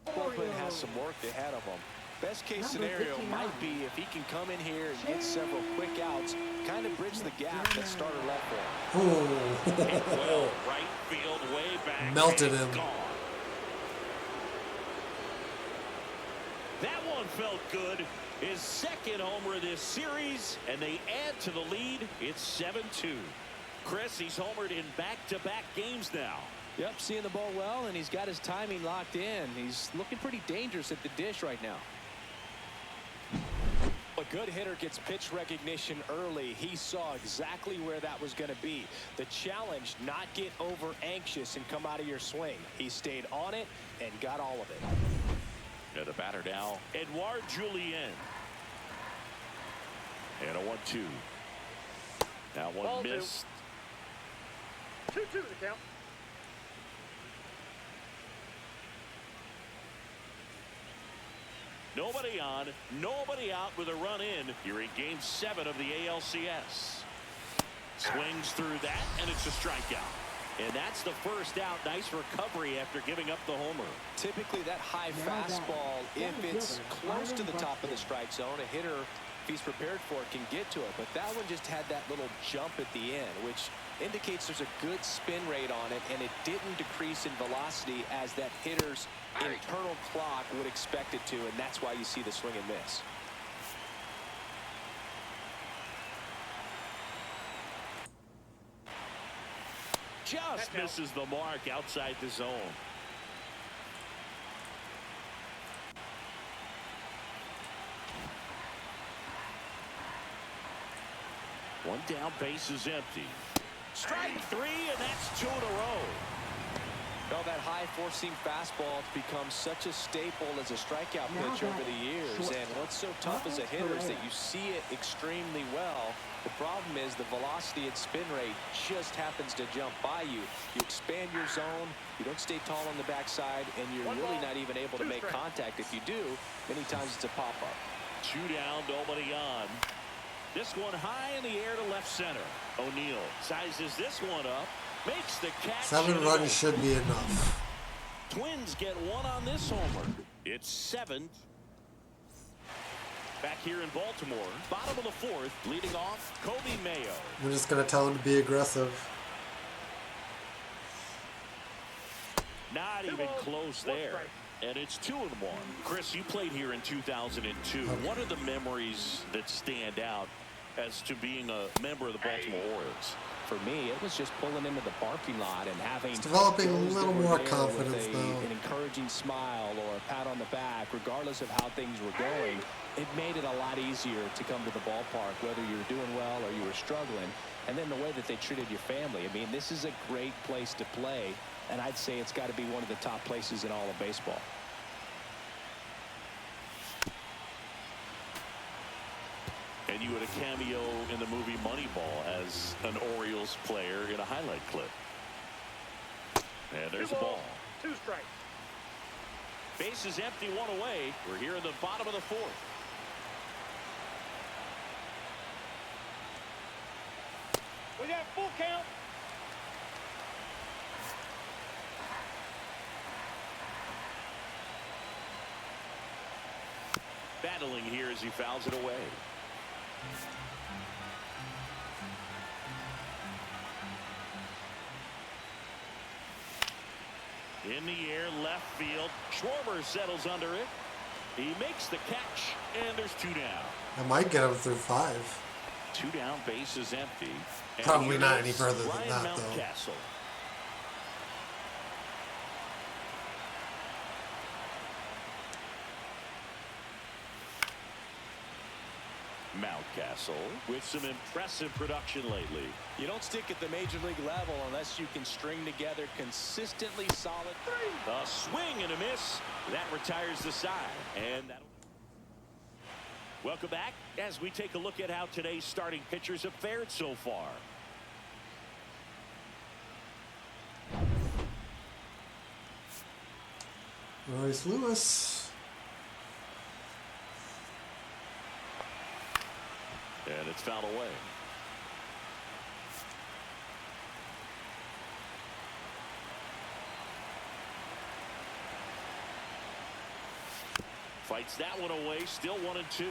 bullpen has some work ahead of him. Best case scenario might be if he can come in here and get several quick outs, kind of bridge the gap that starter left for him. Hit Oh. well, right field, way back. Melted and him. Gone. That one felt good. His second homer of this series, and they add to the lead. It's 7-2. Chris, he's homered in back-to-back games now. Yep, seeing the ball well, and he's got his timing locked in. He's looking pretty dangerous at the dish right now. A good hitter gets pitch recognition early. He saw exactly where that was going to be. The challenge, not get over anxious and come out of your swing. He stayed on it and got all of it. And the batter now, Edouard Julien. And a 1-2. That one Ball missed. 2-2 the count. Nobody on, nobody out with a run in here in Game 7 of the ALCS. Swings through that, and it's a strikeout. And that's the first out. Nice recovery after giving up the homer. Typically, that high fastball, if it's close to the top of the strike zone, a hitter, if he's prepared for it, can get to it. But that one just had that little jump at the end, which indicates there's a good spin rate on it, and it didn't decrease in velocity as that hitter's internal clock would expect it to, and that's why you see the swing and miss. Just misses the mark outside the zone. One down, base is empty. Strike 3, and that's 2 in a row. Well, that high four-seam fastball has become such a staple as a strikeout pitch over the years. And what's so tough as a hitter is that you see it extremely well. The problem is the velocity and spin rate just happens to jump by you. You expand your zone, you don't stay tall on the backside, and you're really not even able to make contact. If you do, many times it's a pop-up. 2 down, nobody on. This one high in the air to left center. O'Neal sizes this one up. Makes the catch. 7 runs should be enough. Twins get 1 on this homer. It's 7. Back here in Baltimore, bottom of the 4th, leading off Kobe Mayo. We're just going to tell him to be aggressive. Not even close there. And it's 2-1. Chris, you played here in 2002. What are the memories that stand out as to being a member of the Baltimore Orioles? For me, it was just pulling into the parking lot and having developing a those little that were more there confidence with now. an encouraging smile or a pat on the back, regardless of how things were going. It made it a lot easier to come to the ballpark, whether you were doing well or you were struggling. And then the way that they treated your family. I mean, this is a great place to play, and I'd say it's got to be one of the top places in all of baseball. And you had a cameo in the movie Moneyball as an Orioles player in a highlight clip. And there's the ball. 2 strikes. Base is empty, 1 away. We're here in the bottom of the 4th. We got full count. Battling here as he fouls it away. In the air, left field. Schwarber settles under it. He makes the catch, and there's 2 down. I might get him through 5. 2 down, bases empty. And Probably not any here's further than Ryan that, though. Mountcastle. Mountcastle with some impressive production lately. You don't stick at the major league level unless you can string together consistently solid. A swing and a miss. That retires the side. And that'll... Welcome back as we take a look at how today's starting pitchers have fared so far. Royce Lewis. And it's fouled away. Fights that one away. Still 1-2.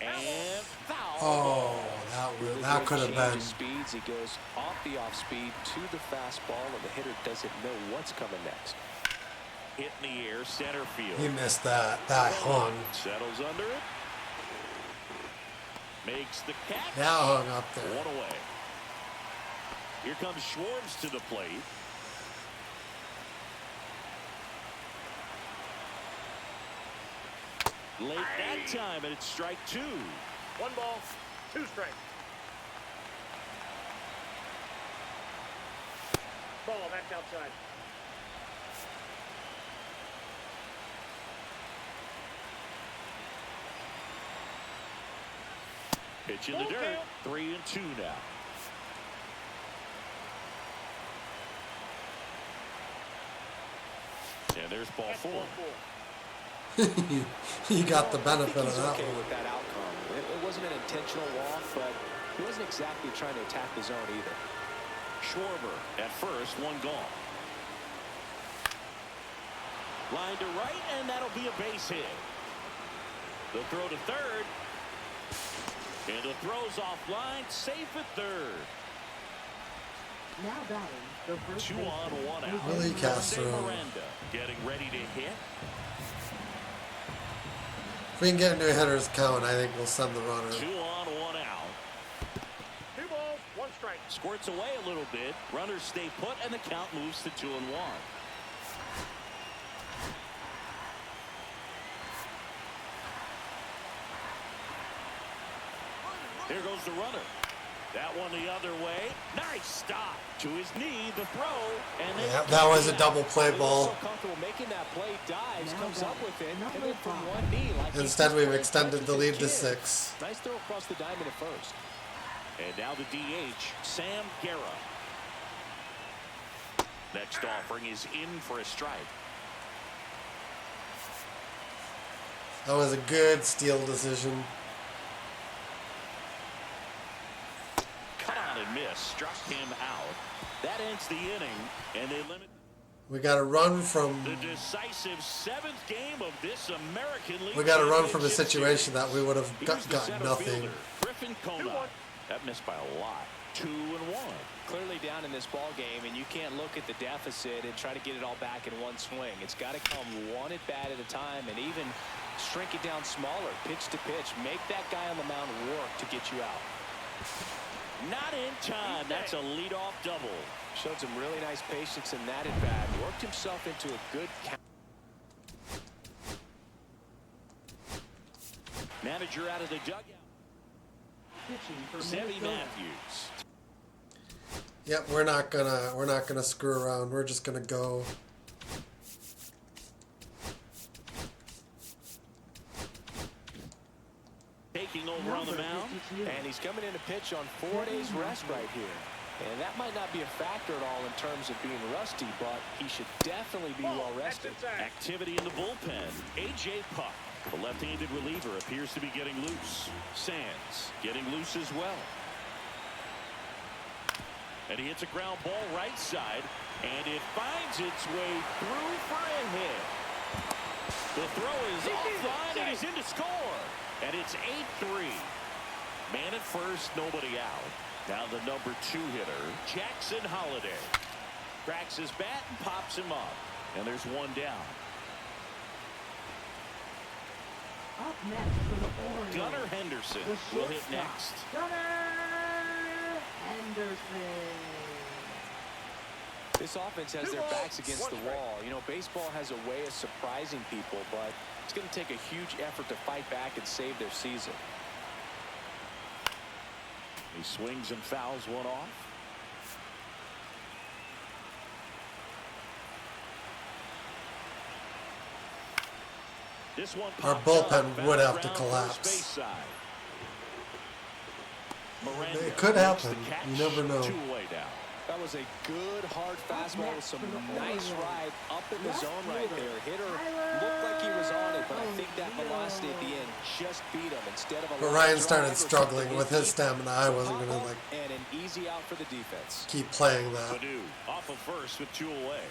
And foul. Oh, that could have been. Speeds. He goes off the off speed to the fastball, and the hitter doesn't know what's coming next. Hit in the air, center field. He missed that. That hung. Settles under it. Makes the catch. That hung up there. One away. Here comes Schwartz to the plate. Late that time, and it's strike 2. 1 ball, 2 strikes. Ball, that's outside. Pitch in the dirt. 3-2 now. And there's ball 4. He got the benefit of He's that okay one. with that outcome. It wasn't an intentional walk, but he wasn't exactly trying to attack the zone either. Schwarber at first, 1 gone. Line to right, and that'll be a base hit. The throw to third. And the throw's offline, safe at third. Now batting the first 2 baseman, on, 1 out. Willie Jose Castro. Miranda getting ready to hit. If we can get into a hitter's count, I think we'll send the runner. 2 on, 1 out. 2 balls, 1 strike. Squirts away a little bit. Runners stay put, and the count moves to 2-1. Here goes the runner. That one the other way. Nice stop. To his knee, the throw. And Yeah, that was a double play ball. So comfortable making that play, dives, Now comes up with it, number and then from 5. 1 knee. Like Instead, we've extended the lead to 6. Nice throw across the diamond at first. And now the DH, Sam Guerra. Next offering is in for a strike. That was a good steal decision. Cut on and miss. Struck him out. That ends the inning, and they limit We got to run from. the decisive 7th game of this American League. We got to run from a Championship situation Series. that we would have Here's the got center nothing. fielder, Griffin Conant. That missed by a lot. 2-1. Clearly down in this ball game, and you can't look at the deficit and try to get it all back in one swing. It's got to come 1 at bat at a time, and even shrink it down smaller, pitch to pitch. Make that guy on the mound work to get you out. Not in time. That's a leadoff double. Showed some really nice patience in that at bat. Worked himself into a good count. Manager out of the dugout. Pitching for Sammy Minnesota. Matthews. Yep, we're not gonna screw around. We're just gonna go. Taking over on the Number mound. 52. And he's coming in to pitch on 4 days rest right here. And that might not be a factor at all in terms of being rusty, but he should definitely be well rested. Activity in the bullpen. A.J. Puck, the left-handed reliever, appears to be getting loose. Sands getting loose as well. And he hits a ground ball right side, and it finds its way through for a hit. The throw is offline, and he's in to score. And it's 8-3. Man at first, nobody out. Now the number 2 hitter, Jackson Holliday. Cracks his bat and pops him up. And there's one down. Up next for the Orioles, Gunnar Henderson the will hit shortstop, next. Gunnar Henderson. This offense has their backs against the wall. You know, baseball has a way of surprising people, but it's going to take a huge effort to fight back and save their season. He swings and fouls one off. This one Our bullpen would have to collapse. It could happen. You never know. That was a good, hard fastball with some nice ride up in the zone right there. Hitter looked like he was on it, but I think that velocity at the end just beat him. Instead of a But Ryan started struggling with his stamina. I wasn't going to like and an easy out for the defense. keep playing that. Purdue off of first with 2 away.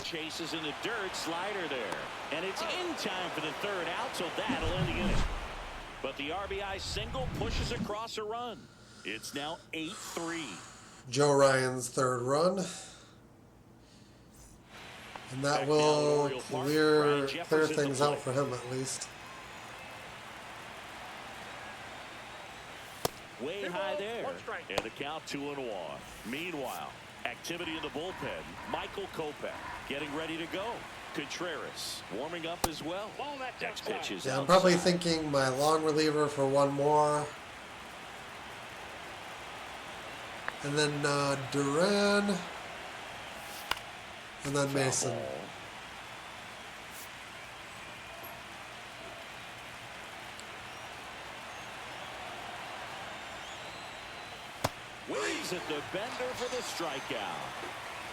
Chases in the dirt, slider there, and it's in time for the 3rd out, so that'll end the inning. But the RBI single pushes across a run. It's now 8-3. Joe Ryan's 3rd run. And that will clear things out for him at least. Way high there. And the count 2-1. Meanwhile, activity in the bullpen. Michael Kopech getting ready to go. Contreras warming up as well. Next pitch is Yeah, I'm outside. probably thinking my long reliever for one more. And then Duran. And then Mason. Waves at the bender for the strikeout.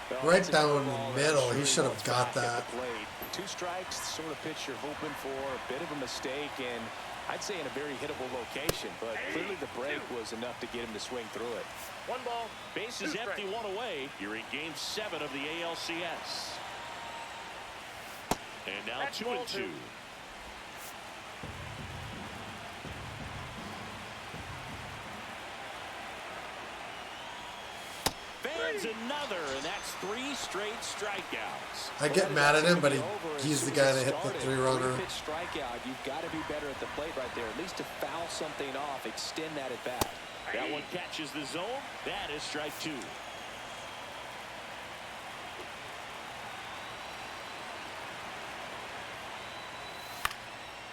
Well, Right that's a down curveball the middle. that He really should have wants got back at that. the plate. 2 strikes, the sort of pitch you're hoping for. A bit of a mistake, and I'd say in a very hittable location. But clearly the break was enough to get him to swing through it. 1 ball. Base is empty, 1 away. You're in Game 7 of the ALCS. And now 2-2. Fans another, and that's 3 straight strikeouts. I get mad at him, but he's the guy that hit the 3-runner. 3-pitch strikeout. You've got to be better at the plate right there. At least to foul something off, extend that at bat. That one catches the zone. That is strike 2.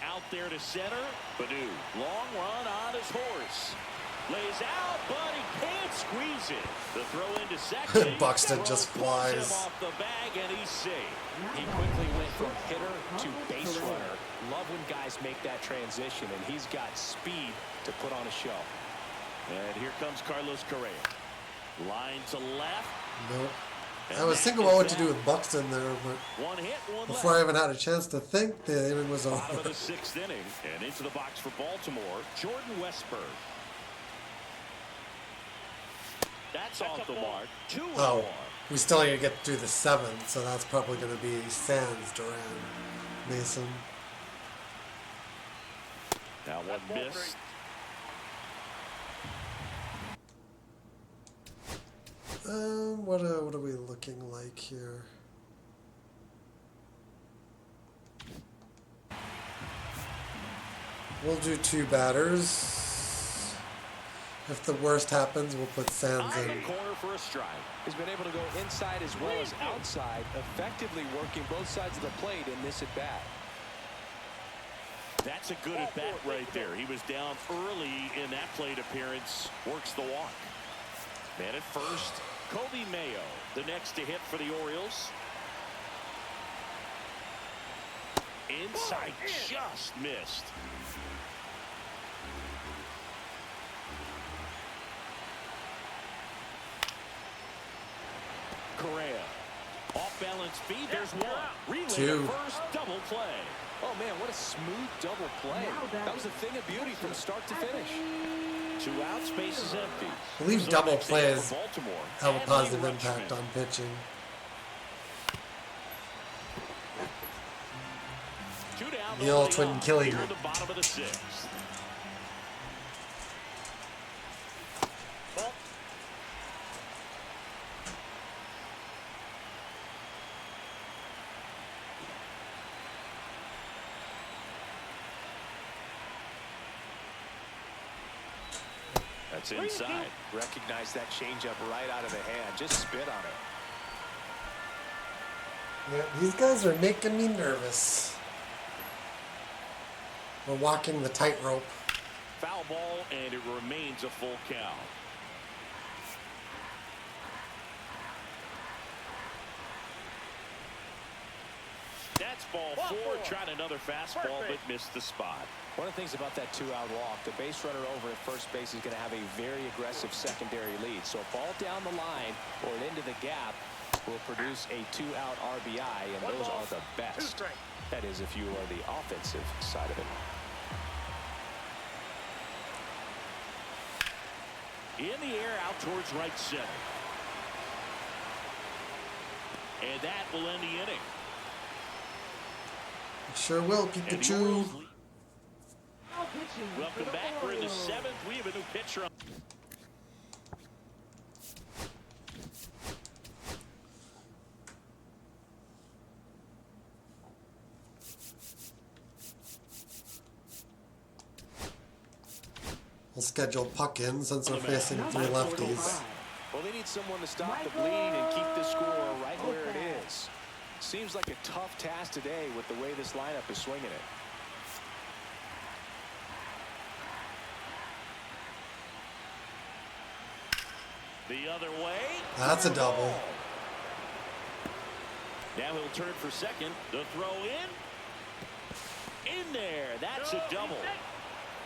Out there to center. Purdue, long run on his horse. Lays out, but he can't squeeze it. The throw into second. Buxton just Pulls him flies. off the bag, and he's safe. He quickly went from hitter to base runner. Love when guys make that transition, and he's got speed to put on a show. And here comes Carlos Correa. Line to left. Nope. And I was that thinking about what is to do that. with Buxton there, but 1 hit, 1 before I left. even had a chance to think, the inning was Bottom of over. the 6th inning, and into the box for Baltimore, Jordan Westberg. That's off the mark. 2-1. Oh, we still need to get through the 7th, so that's probably going to be Sands, Duran, Mason. Now one missed. What are we looking like here? We'll do 2 batters. If the worst happens, we'll put Sands On the in. corner for a strike. He's been able to go inside as well as outside, effectively working both sides of the plate in this at-bat. That's a good at bat right there. He was down early in that plate appearance. Works the walk. Man at first, Kobe Mayo, the next to hit for the Orioles. Inside, just missed. Correa. Off balance feed. There's one. Relay to 2. first. Double play. Oh, man, what a smooth double play. That was a thing of beauty from start to finish. 2 outs, space is empty. I believe So double next to hit plays for Baltimore, have a Adley positive impact Rutschman. on pitching. 2 down. The old nobody twin on. killing Here it. at the bottom of the 6th. That's inside. Recognize that changeup right out of the hand. Just spit on it. Yeah, these guys are making me nervous. We're walking the tightrope. Foul ball, and it remains a full count. That's ball four. Tried another fastball, but missed the spot. One of the things about that two-out walk, the base runner over at first base is going to have a very aggressive secondary lead. So a ball down the line or into the gap will produce a two-out RBI, and those are the best. That is, if you are the offensive side of it. In the air, out towards right center. And that will end the inning. Sure will, Pikachu. Welcome back. We're in the seventh. We have a new pitcher on. We'll schedule Puck in since we're facing three lefties. Well, they need someone to stop the bleed and keep the score right where it is. Seems like a tough task today with the way this lineup is swinging it. The other way. That's a double. Now he'll turn for second. The throw in. In there. That's a double.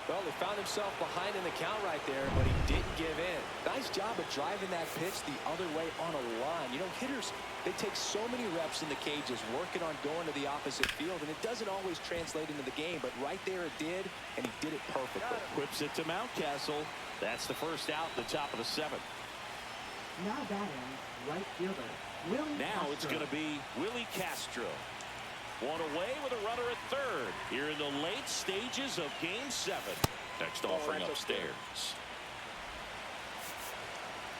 Well, he found himself behind in the count right there, but he didn't give in. Nice job of driving that pitch the other way on a line. You know, hitters, they take so many reps in the cages working on going to the opposite field, and it doesn't always translate into the game, but right there it did, and he did it perfectly. Whips it to Mountcastle. That's the first out in the top of the seventh. Now batting, right fielder, Willie Now Castro. it's going to be Willie Castro. One away with a runner at third here in the late stages of Game 7. Next offering upstairs.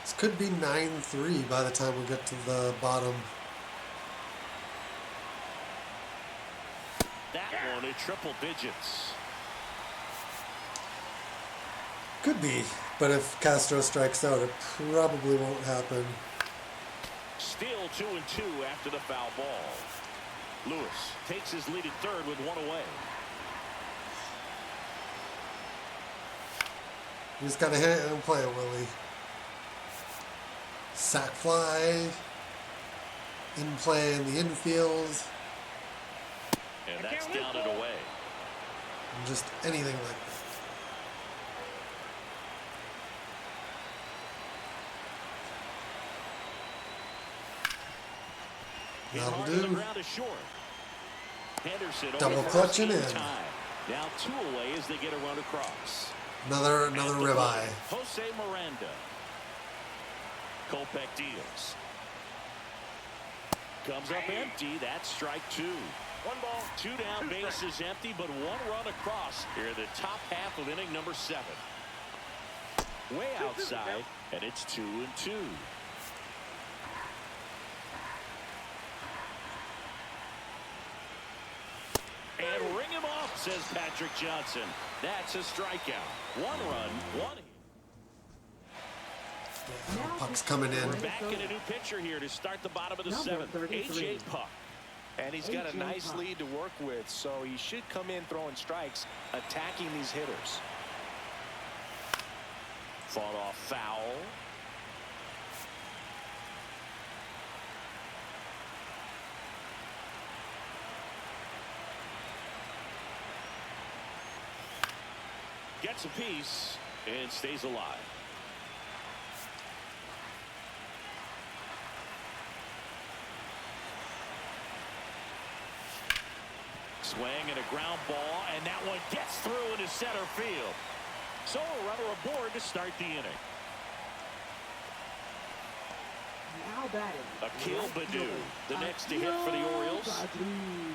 This could be 9-3 by the time we get to the bottom. That one at triple digits. Could be, but if Castro strikes out, it probably won't happen. Still 2-2 after the foul ball. Lewis takes his lead at third with one away. You just gotta hit it and play it, Willie. Sack fly. In play in the infield. And that's down and away. And just anything like that. That'll The do. ground is short. Henderson Double over clutching first in. time. Now two away as they get a run across. Another At the ribeye. plate, Jose Miranda. Kopech deals. Comes up empty. That's strike two. One ball. Two down, base is empty, but one run across here in the top half of inning number 7. Way outside, and it's 2-2. And ring him off, says Patrick Johnson. That's a strikeout. One run, one hit. Puck's coming in. We're back in a new pitcher here to start the bottom of the Number 7th. 33. A.J. Puck. And he's got a A.J. nice Puck. lead to work with, so he should come in throwing strikes, attacking these hitters. Fought off foul. Gets a piece and stays alive. Swing and a ground ball, and that one gets through into center field. So a runner aboard to start the inning. Now batting, Akil right Baddoo, fielder, the next to hit for the Akil Orioles. Baddoo.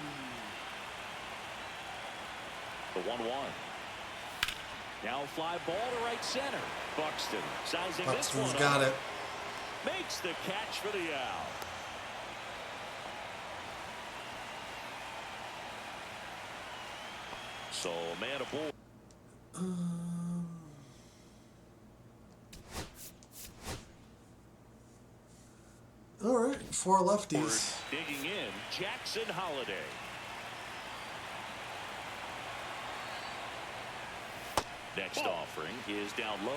The 1-1. Now a fly ball to right center. Buxton sizing this Buxton's one got up. it. Makes the catch for the out. So man aboard. 4 lefties. Digging in, Jackson Holiday. Next offering is down low.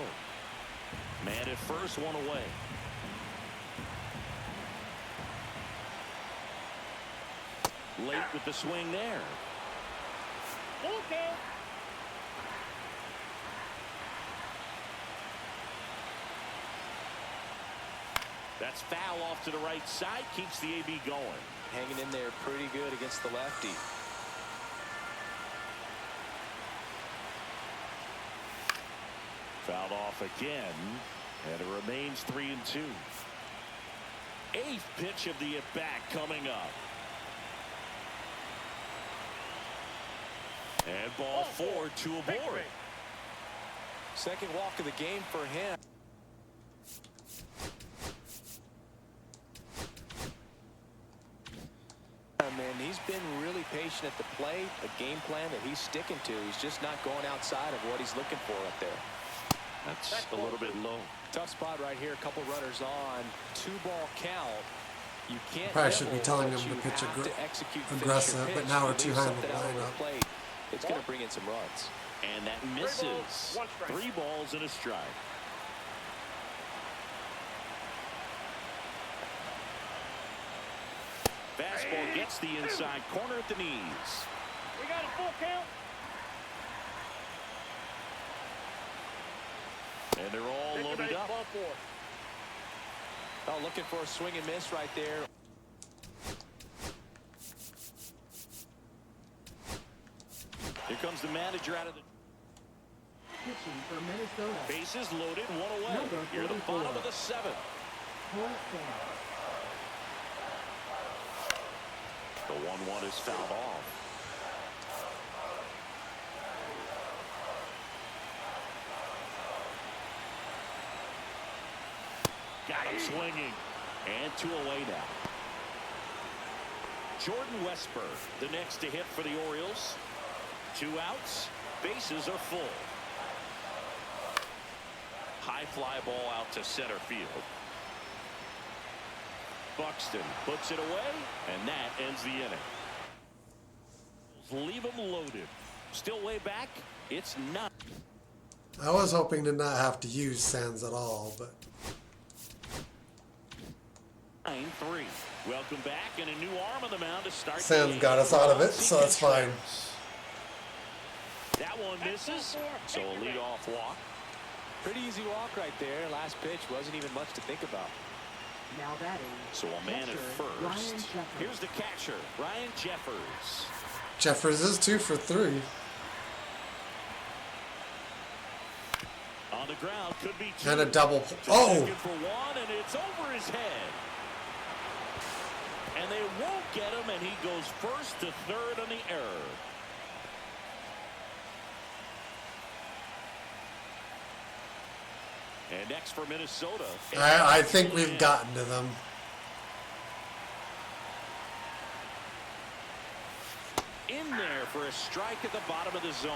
Man at first, one away. Late with the swing there. Full count. That's foul off to the right side. Keeps the AB going. Hanging in there pretty good against the lefty. Fouled off again, and it remains 3-2. 8th pitch of the at-bat coming up. And ball 4, 2 aboard. Second walk of the game for him. And he's been really patient at the plate. A game plan that he's sticking to. He's just not going outside of what he's looking for up there. That's a little bit low. Tough spot right here. A couple runners on. 2-ball count. You can't. Probably should be telling him to pitch aggressive, but now we're two-handed lineup. It's going to bring in some runs. And that misses. 3 balls and a strike. Fastball gets the inside corner at the knees. We got a full count. And they're all loaded up. Ball 4. Oh, looking for a swing and miss right there. Here comes the manager out of the Pitching for Minnesota. bases loaded, 1 away. Number Here at the 44. bottom of the 7th. Cole Sam. The 1-1 is fouled off. Got him swinging. And 2 away now. Jordan Westburg, the next to hit for the Orioles. 2 outs. Bases are full. High fly ball out to center field. Buxton puts it away, and that ends the inning. Leave them loaded. Still way back. It's not. I was hoping to not have to use Sands at all, but 9-3. Welcome back, and a new arm on the mound to start. Sands got us out of it, so that's fine. That one misses, so a leadoff walk. Pretty easy walk right there. Last pitch wasn't even much to think about. Now batting. So a man at catcher, Ryan first. Jeffers. Here's the catcher, Ryan Jeffers. Jeffers is 2 for 3. On the ground, could be 2. And a double. To Oh! second for 1, and it's over his head. And they won't get him, and he goes first to third on the error. And next for Minnesota. I think we've gotten to them. In there for a strike at the bottom of the zone.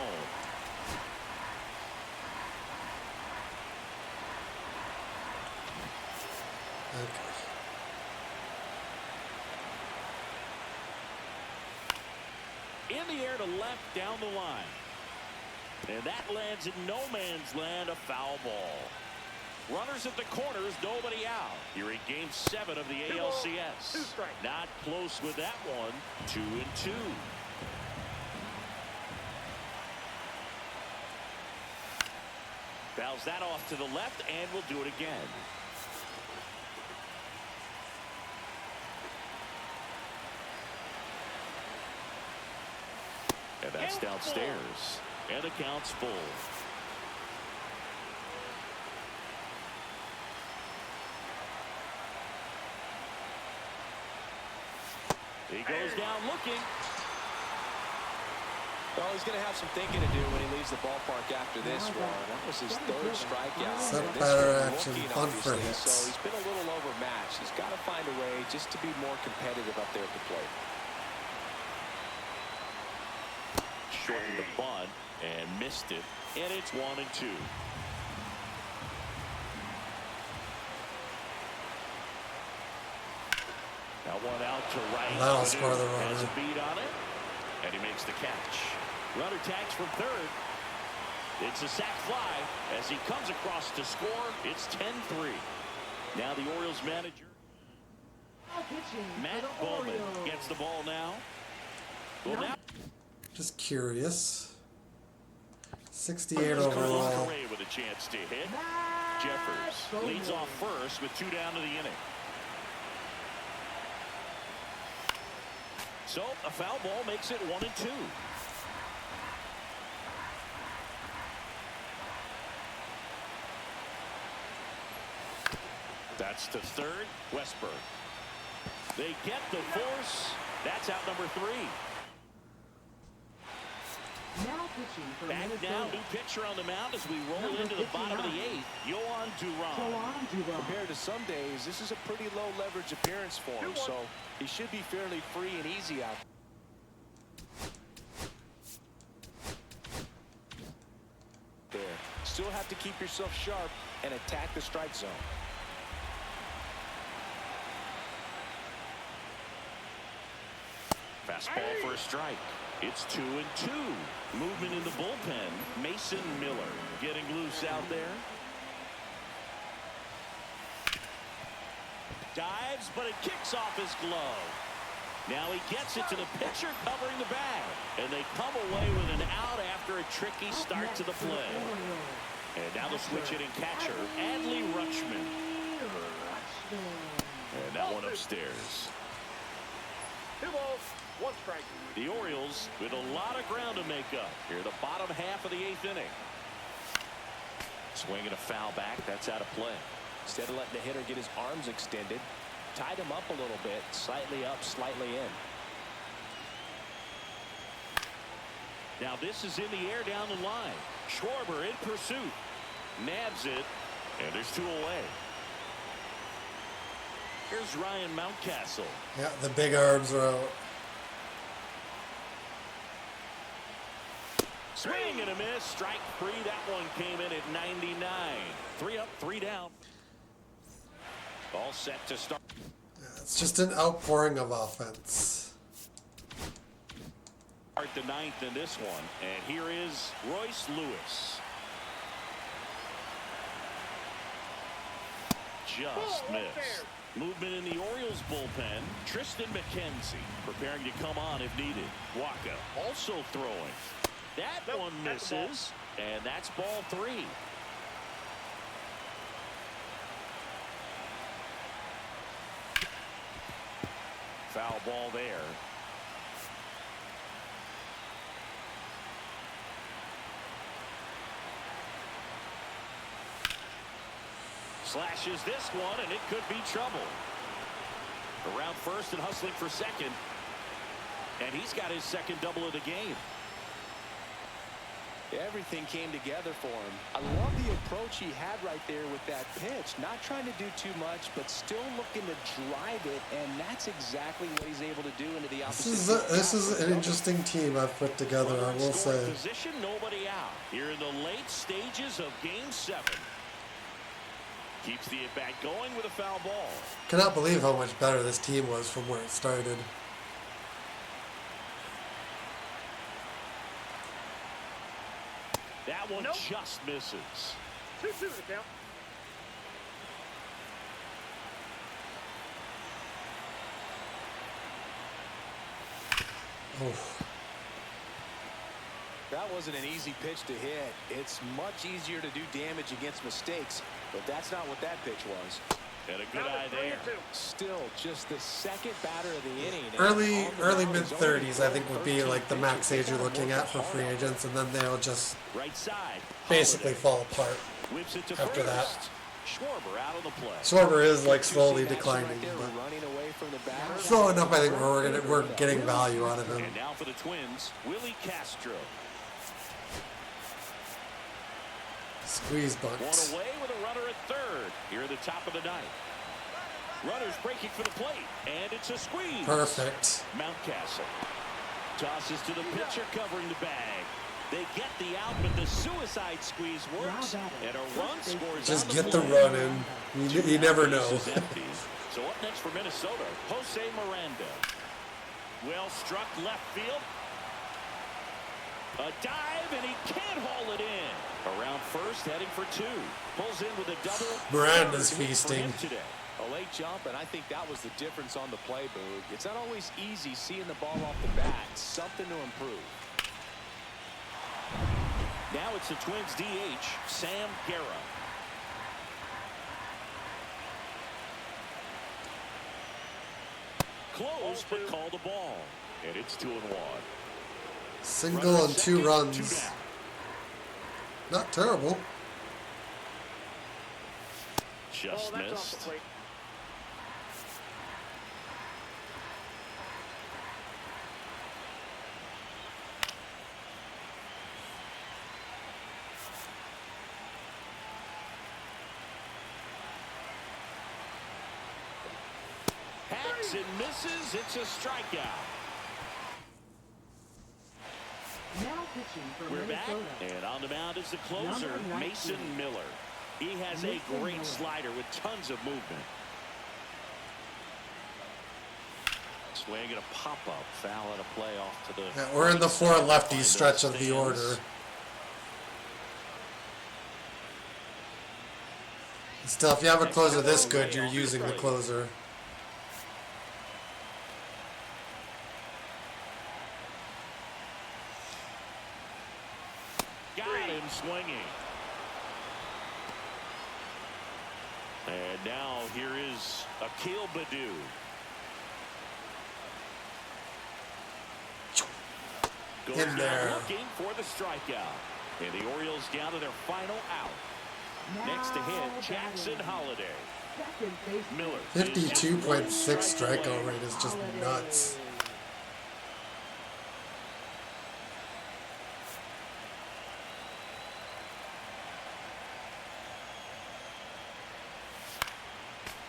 Okay. In the air to left down the line. And that lands in no man's land, a foul ball. Runners at the corners, nobody out. You're in game 7 of the ALCS. Not close with that one. 2-2. Fouls that off to the left, and we'll do it again. And that's downstairs. And the count's full. He goes down looking. Well, he's going to have some thinking to do when he leaves the ballpark after this one. That was his 3rd strikeout. Some And this better one action, looking, fun for obviously. hits. So he's been a little overmatched. He's got to find a way just to be more competitive up there at the plate. Shortened the bunt and missed it. And it's 1-2. That one out to right. That'll score the Has a runner. beat on it, and he makes the catch. Runner tags from third. It's a sac fly as he comes across to score. It's 10-3. Now the Orioles manager, Now pitching for Matt the Bowman, Orioles. gets the ball now. Well, now Just curious. 68 Carlos overall. Correa with a chance to hit. Matt Jeffers Bowman. leads off first with 2 down to the inning. So a foul ball makes it 1-2. That's to third. Westberg. They get the force. That's out number 3. Now pitching for Back Minnesota. now, new pitcher on the mound as we roll Number into the bottom of the 59. 8th. Yohan Duran. Joan Duran. Compared to some days, this is a pretty low leverage appearance for him, so he should be fairly free and easy out. There. Still have to keep yourself sharp and attack the strike zone. Fastball for a strike. It's 2-2. Movement in the bullpen. Mason Miller getting loose out there. Dives, but it kicks off his glove. Now he gets it to the pitcher covering the bag. And they come away with an out after a tricky start to the play. And now the switch hitting catcher, Adley Rutschman. And that one upstairs. 2 balls, 1 strike. The Orioles with a lot of ground to make up here the bottom half of the 8th inning. Swinging a foul back. That's out of play. Instead of letting the hitter get his arms extended, tied him up a little bit, slightly up, slightly in. Now this is in the air down the line. Schwarber in pursuit. Nabs it. And there's 2 away. Here's Ryan Mountcastle. Yeah, the big arms are out. Swing and a miss. Strike 3. That one came in at 99. 3 up, 3 down. All set to start. It's just an outpouring of offense. Start the 9th in this one. And here is Royce Lewis. Just missed. Movement in the Orioles bullpen. Tristan McKenzie preparing to come on if needed. Waka also throwing. That one misses. And that's ball 3. Foul ball there. Slashes this one, and it could be trouble. Around first and hustling for second. And he's got his second double of the game. Everything came together for him. I love the approach he had right there with that pitch. Not trying to do too much, but still looking to drive it, and that's exactly what he's able to do into the opposite. This is an interesting team I've put together, I will say. Position, nobody out. Here in the late stages of Game 7. Keeps the at-bat going with a foul ball. Cannot believe how much better this team was from where it started. That one just misses. 2-2 to count. Oh. That wasn't an easy pitch to hit. It's much easier to do damage against mistakes, but that's not what that pitch was. And a good eye there. Still just the second batter of the inning. Early mid-30s, I think, would be like the max age you're looking at for free agents, and then they'll just right side. basically fall apart Whips it to after that. first. Schwarber out on the play. Schwarber is like slowly declining, but Running away from the batter. slow enough. I think we're getting value out of him. And now for the Twins, Willie Castro. Squeeze One bunt. away with a runner at third. Here at the top of the 9th. Runners breaking for the plate, and it's a squeeze. Perfect. Mountcastle tosses to the pitcher covering the bag. They get the out, but the suicide squeeze works, and a run scores. Just on get the play. run in. You never know. Bases empty. So up next for Minnesota, Jose Miranda. Well struck left field. A dive, and he can't haul it in. Around first, heading for two. Pulls in with a double. Miranda's feasting. Today. A late jump, and I think that was the difference on the play, Boog. It's not always easy seeing the ball off the bat. Something to improve. Now it's the Twins DH, Sam Guerra. Close, but called a ball. And it's 2-1. Single and 2 runs. Not terrible. Just missed. Hacks and misses. It's a strikeout. Now pitching for We're back, Minnesota. and on the mound is the closer, Number 19. Mason Miller. He has a Mason great Miller. slider with tons of movement. Swing and a pop-up, foul at a play off to the... Yeah, we're in the 4 lefty stretch of the stands. order. Still, if you have a closer this good, you're using the closer. Got him swinging. And now here is Akil Baddoo. Goes In there. down looking for the strikeout. And the Orioles down to their final out. Next to hit, Jackson Holiday. Second baseman. Miller. 52.6 strikeout rate is just nuts.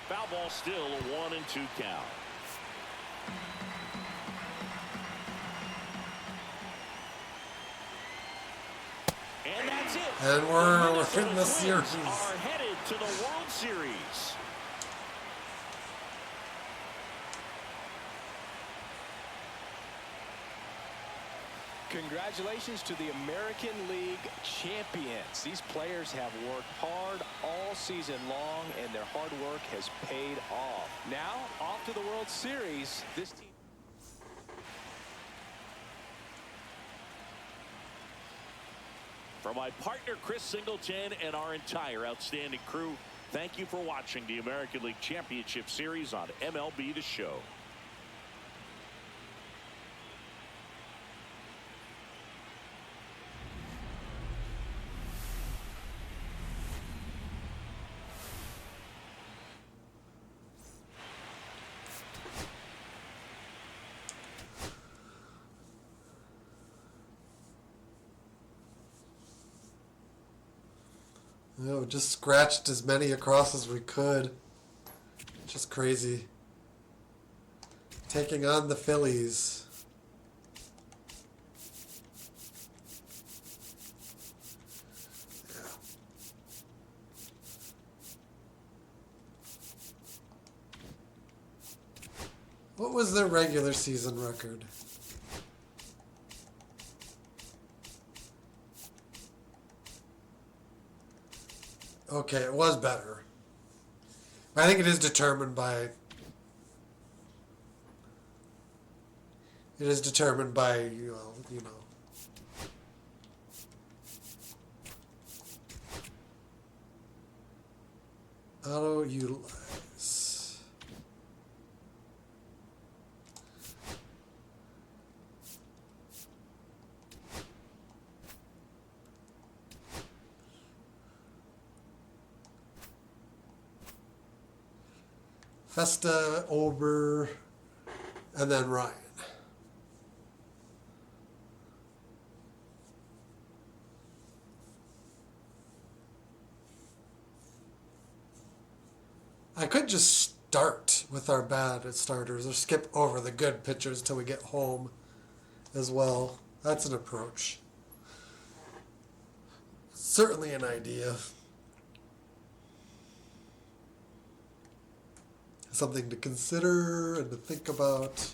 Foul ball still a 1-2 count. And that's it. And we're in the Twins series. are headed to the World Series. Congratulations to the American League champions. These players have worked hard all season long, and their hard work has paid off. Now, off to the World Series. This team. For my partner Chris Singleton and our entire outstanding crew, thank you for watching the American League Championship Series on MLB The Show. No, just scratched as many across as we could. Just crazy. Taking on the Phillies. Yeah. What was their regular season record? Okay, it was better. I think it is determined by... It is determined by, you know. Auto utilize. Festa, Ober, and then Ryan. I could just start with our bad starters or skip over the good pitchers till we get home as well. That's an approach. Certainly an idea. something to consider and to think about.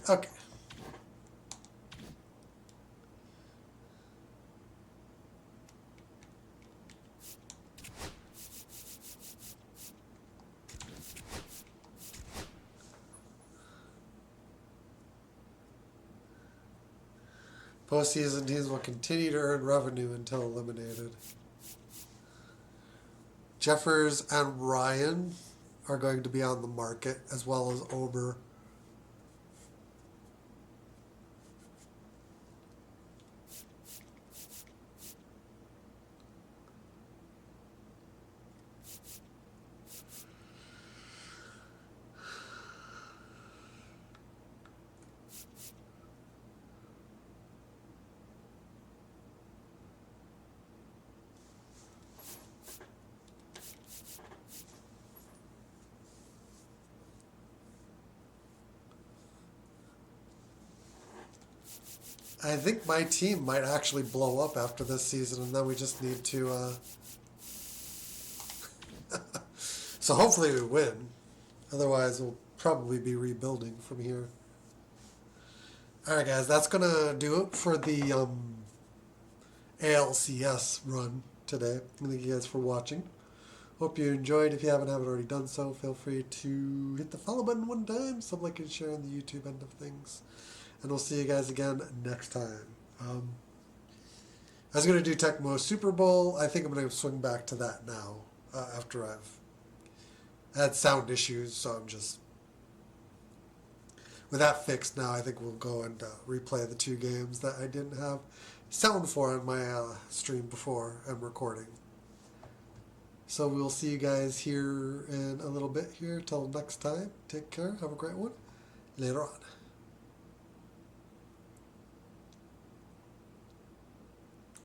Okay. Postseason teams will continue to earn revenue until eliminated. Jeffers and Ryan are going to be on the market, as well as Ober. I think my team might actually blow up after this season, and then we just need to... So hopefully we win. Otherwise, we'll probably be rebuilding from here. Alright, guys, that's going to do it for the ALCS run today. Thank you guys for watching. Hope you enjoyed. If you haven't already done so, feel free to hit the follow button one time, sub, like, and share on the YouTube end of things. And we'll see you guys again next time. I was going to do Tecmo Super Bowl. I think I'm going to swing back to that now after I've had sound issues. So I'm just... With that fixed now, I think we'll go and replay the 2 games that I didn't have sound for on my stream before and recording. So we'll see you guys here in a little bit here. Till next time. Take care. Have a great one. Later on.